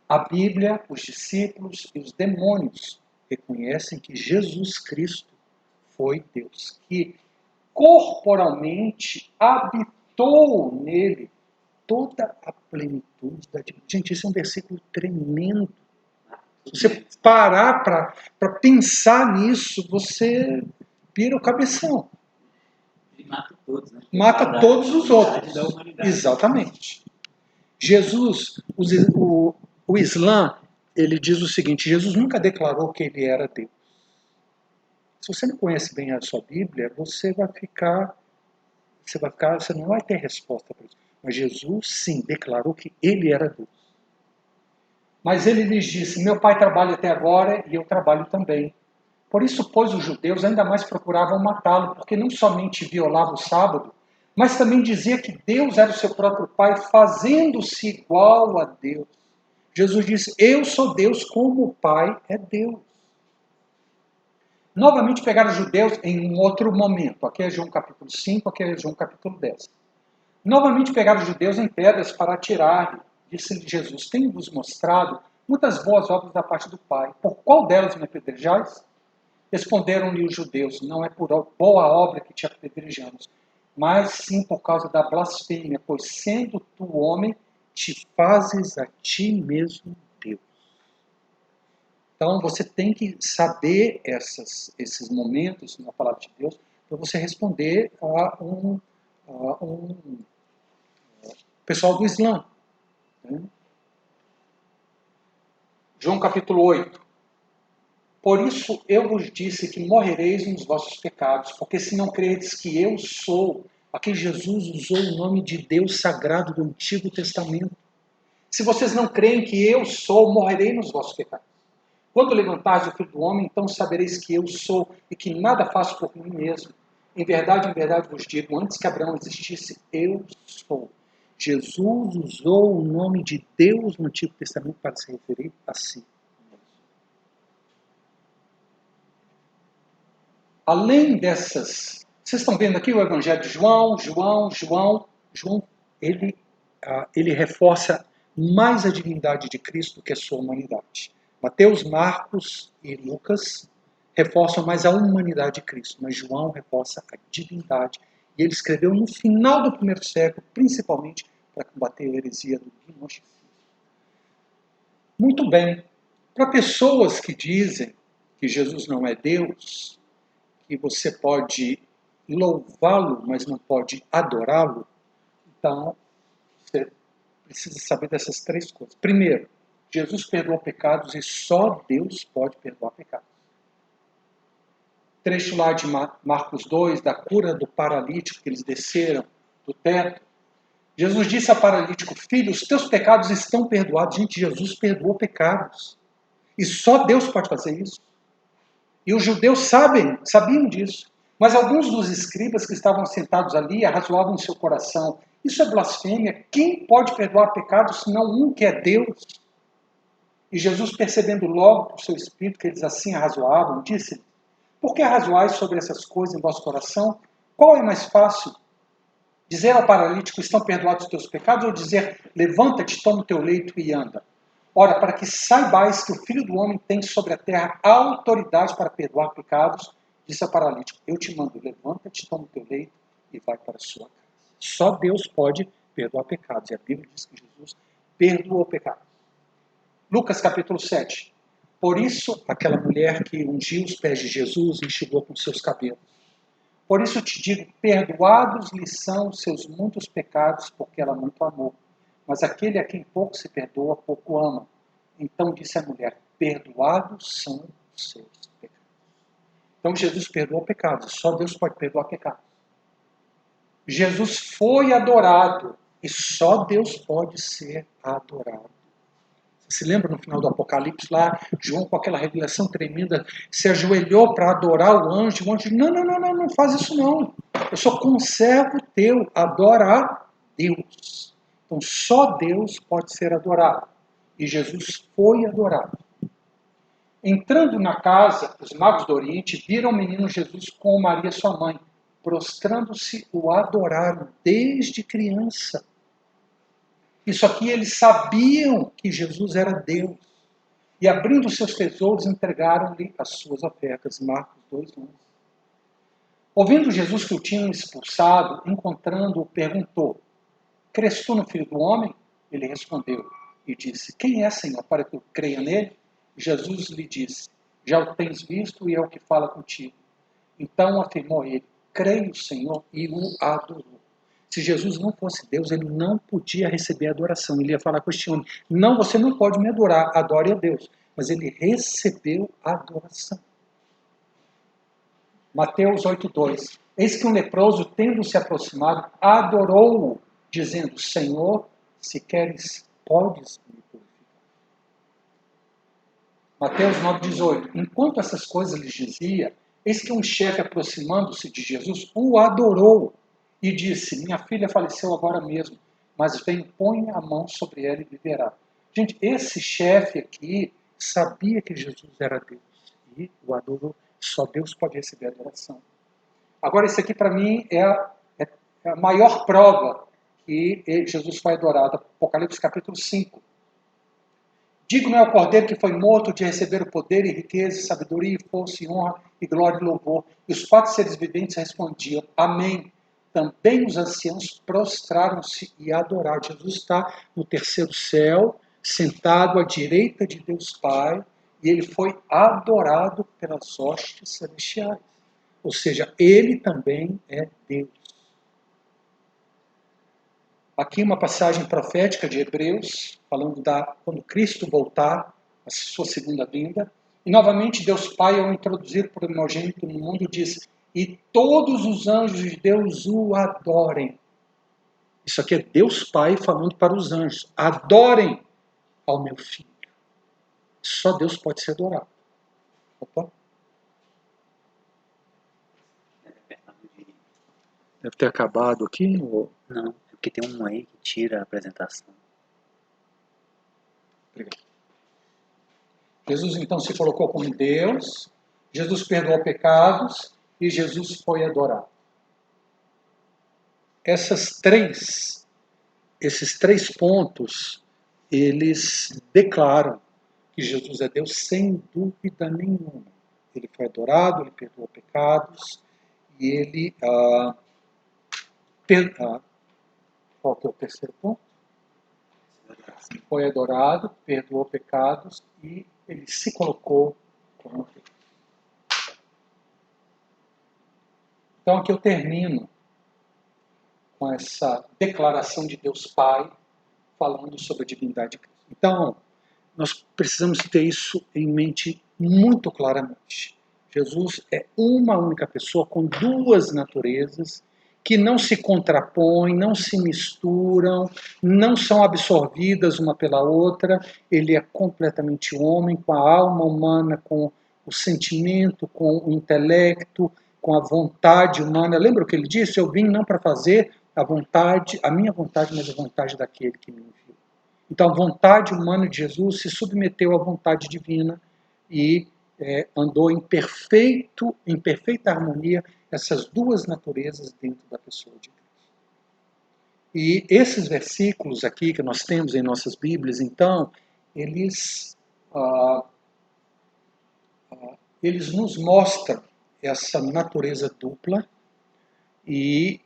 a Bíblia, os discípulos e os demônios reconhecem que Jesus Cristo foi Deus, que corporalmente habitou nele toda a plenitude da divindade. Gente, esse é um versículo tremendo. Se você parar para pensar nisso, você vira o cabeção. Ele mata todos, né? Mata todos os outros. Da humanidade. Exatamente. Jesus, o Islã, ele diz o seguinte, Jesus nunca declarou que ele era Deus. Se você não conhece bem a sua Bíblia, você não vai ter resposta para isso. Mas Jesus, sim, declarou que ele era Deus. Mas ele lhes disse, meu pai trabalha até agora e eu trabalho também. Por isso, pois, os judeus ainda mais procuravam matá-lo, porque não somente violava o sábado, mas também dizia que Deus era o seu próprio pai, fazendo-se igual a Deus. Jesus disse, eu sou Deus como o Pai é Deus. Novamente pegaram os judeus em um outro momento. Aqui é João capítulo 5, aqui é João capítulo 10. Novamente pegaram os judeus em pedras para atirar. Disse-lhe Jesus, tenho-vos mostrado muitas boas obras da parte do Pai. Por qual delas me apedrejais? Responderam-lhe os judeus, não é por boa obra que te apedrejamos, mas sim por causa da blasfêmia, pois sendo tu homem, te fazes a ti mesmo Deus. Então você tem que saber esses momentos na palavra de Deus para você responder a um pessoal do Islã. Né? João capítulo 8. Por isso eu vos disse que morrereis nos vossos pecados, porque se não credes que eu sou, aqui Jesus usou o nome de Deus sagrado do Antigo Testamento. Se vocês não creem que eu sou, morrerei nos vossos pecados. Quando levantares o Filho do Homem, então sabereis que eu sou e que nada faço por mim mesmo. Em verdade vos digo, antes que Abraão existisse, eu sou. Jesus usou o nome de Deus no Antigo Testamento para se referir a si. Além dessas, vocês estão vendo aqui o Evangelho de João, ele reforça mais a divindade de Cristo do que a sua humanidade. Mateus, Marcos e Lucas reforçam mais a humanidade de Cristo, mas João reforça a divindade. E ele escreveu no final do primeiro século, principalmente para combater a heresia do gnosticismo. Muito bem, para pessoas que dizem que Jesus não é Deus, que você pode louvá-lo, mas não pode adorá-lo, então você precisa saber dessas três coisas. Primeiro, Jesus perdoa pecados e só Deus pode perdoar pecados. Trecho lá de Marcos 2, da cura do paralítico, que eles desceram do teto. Jesus disse ao paralítico, filho, os teus pecados estão perdoados. Gente, Jesus perdoou pecados. E só Deus pode fazer isso. E os judeus sabiam disso. Mas alguns dos escribas que estavam sentados ali arrazoavam em seu coração. Isso é blasfêmia. Quem pode perdoar pecados senão um que é Deus? E Jesus, percebendo logo por seu espírito que eles assim arrazoavam, disse, por que arrazoais sobre essas coisas em vosso coração? Qual é mais fácil? Dizer ao paralítico, estão perdoados os teus pecados? Ou dizer, levanta-te, toma o teu leito e anda? Ora, para que saibais que o Filho do Homem tem sobre a terra autoridade para perdoar pecados, disse ao paralítico, eu te mando, levanta-te, toma o teu leito e vai para a sua casa. Só Deus pode perdoar pecados. E a Bíblia diz que Jesus perdoou pecados. Lucas capítulo 7. Por isso, aquela mulher que ungiu os pés de Jesus e enxugou com seus cabelos. Por isso te digo, perdoados lhe são os seus muitos pecados, porque ela muito amou. Mas aquele a quem pouco se perdoa, pouco ama. Então disse a mulher, perdoados são os seus pecados. Então Jesus perdoou pecados, só Deus pode perdoar pecados. Jesus foi adorado E só Deus pode ser adorado. Você se lembra no final do Apocalipse lá, João com aquela revelação tremenda, se ajoelhou para adorar o anjo disse, não faz isso não. Eu sou conservo teu, adora a Deus. Então só Deus pode ser adorado. E Jesus foi adorado. Entrando na casa, os magos do Oriente viram o menino Jesus com Maria sua mãe. Prostrando-se, o adoraram desde criança. Isso aqui eles sabiam que Jesus era Deus. E abrindo seus tesouros, entregaram-lhe as suas ofertas. Marcos 2:11. Ouvindo Jesus que o tinham expulsado, encontrando-o, perguntou, crês tu no Filho do Homem? Ele respondeu e disse, quem é, Senhor, para que eu creia nele? Jesus lhe disse, já o tens visto e é o que fala contigo. Então afirmou ele, creio, Senhor, e o adorou. Se Jesus não fosse Deus, ele não podia receber adoração. Ele ia falar com este homem, não, você não pode me adorar, adore a Deus. Mas ele recebeu a adoração. Mateus 8:2. Eis que um leproso, tendo se aproximado, adorou-o, dizendo, Senhor, se queres, podes me purificar. Mateus 9:18. Enquanto essas coisas lhes dizia, eis que um chefe, aproximando-se de Jesus, o adorou e disse, minha filha faleceu agora mesmo, mas vem, põe a mão sobre ela e viverá. Gente, esse chefe aqui sabia que Jesus era Deus e o adorou. Só Deus pode receber a adoração. Agora, esse aqui para mim é a maior prova que Jesus foi adorado. Apocalipse capítulo 5. Digno é o cordeiro que foi morto de receber o poder e riqueza, e sabedoria, e força, e honra, e glória e louvor. E os 4 seres viventes respondiam, amém. Também os anciãos prostraram-se e adoraram. Jesus está no terceiro céu, sentado à direita de Deus Pai, e ele foi adorado pelas hostes celestiais. Ou seja, ele também é Deus. Aqui uma passagem profética de Hebreus, falando quando Cristo voltar, a sua segunda vinda. E novamente Deus Pai, ao introduzir o primogênito no mundo, diz, e todos os anjos de Deus o adorem. Isso aqui é Deus Pai falando para os anjos. Adorem ao meu filho. Só Deus pode ser adorado. Opa. Deve ter acabado aqui? Ou... Não, é porque tem um aí que tira a apresentação. Obrigado. Jesus então se colocou como Deus, Jesus perdoou pecados e Jesus foi adorado. Esses três pontos, eles declaram que Jesus é Deus sem dúvida nenhuma. Ele foi adorado, ele perdoou pecados e ele... qual que é o terceiro ponto? Foi adorado, perdoou pecados e ele se colocou como Deus. Então aqui eu termino com essa declaração de Deus Pai, falando sobre a divindade de Cristo. Então, nós precisamos ter isso em mente muito claramente. Jesus é uma única pessoa com 2 naturezas que não se contrapõem, não se misturam, não são absorvidas uma pela outra. Ele é completamente homem, com a alma humana, com o sentimento, com o intelecto, com a vontade humana. Lembra o que ele disse? Eu vim não para fazer a minha vontade, mas a vontade daquele que me enviou. Então a vontade humana de Jesus se submeteu à vontade divina e andou em perfeita harmonia essas 2 naturezas dentro da pessoa de Deus. E esses versículos aqui que nós temos em nossas Bíblias, então, eles nos mostram essa natureza dupla e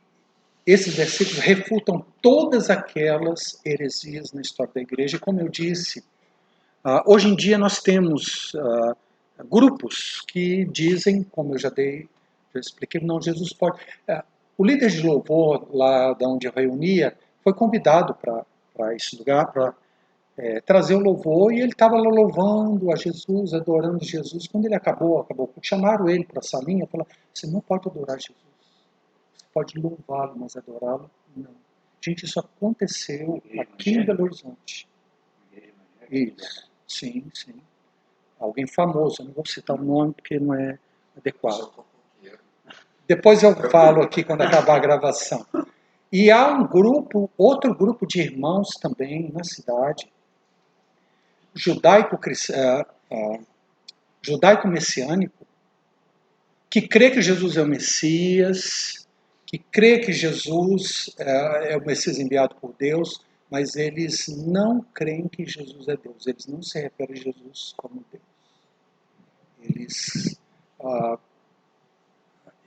esses versículos refutam todas aquelas heresias na história da igreja. E como eu disse, hoje em dia nós temos grupos que dizem, como eu já expliquei, não, Jesus pode... O líder de louvor lá de onde eu reunia foi convidado para esse lugar, para trazer o louvor, e ele estava lá louvando a Jesus, adorando Jesus. Quando ele acabou, chamaram ele para a salinha e falaram, você não pode adorar Jesus, você pode louvá-lo, mas adorá-lo, não. Gente, isso aconteceu aqui em Belo Horizonte. Isso, sim, sim. Alguém famoso, eu não vou citar o nome porque não é adequado. Depois eu falo aqui quando acabar a gravação. E há um grupo, outro grupo de irmãos também na cidade, judaico-messiânico, que crê que Jesus é o Messias, que crê que Jesus é o Messias enviado por Deus, mas eles não creem que Jesus é Deus. Eles não se referem a Jesus como Deus.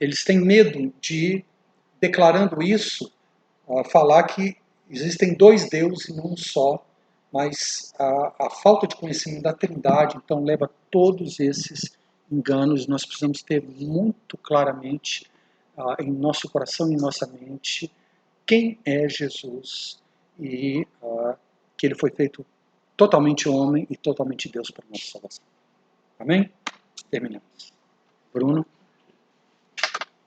Eles têm medo de, declarando isso, falar que existem dois deuses e não um só, mas a falta de conhecimento da Trindade, então, leva a todos esses enganos. Nós precisamos ter muito claramente em nosso coração e em nossa mente quem é Jesus e que ele foi feito totalmente homem e totalmente Deus para a nossa salvação. Amém? Terminamos. Bruno?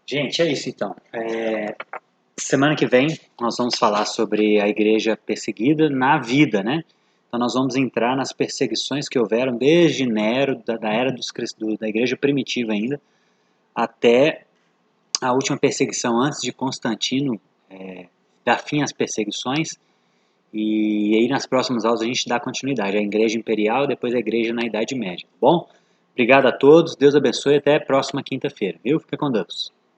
Gente, é isso então. Semana que vem nós vamos falar sobre a igreja perseguida na vida, né? Então nós vamos entrar nas perseguições que houveram desde Nero, da era da igreja primitiva ainda, até a última perseguição antes de Constantino dar fim às perseguições. E aí nas próximas aulas a gente dá continuidade. A igreja imperial, depois a igreja na Idade Média. Tá bom? Obrigado a todos, Deus abençoe e até a próxima quinta-feira, viu? Fica com Deus.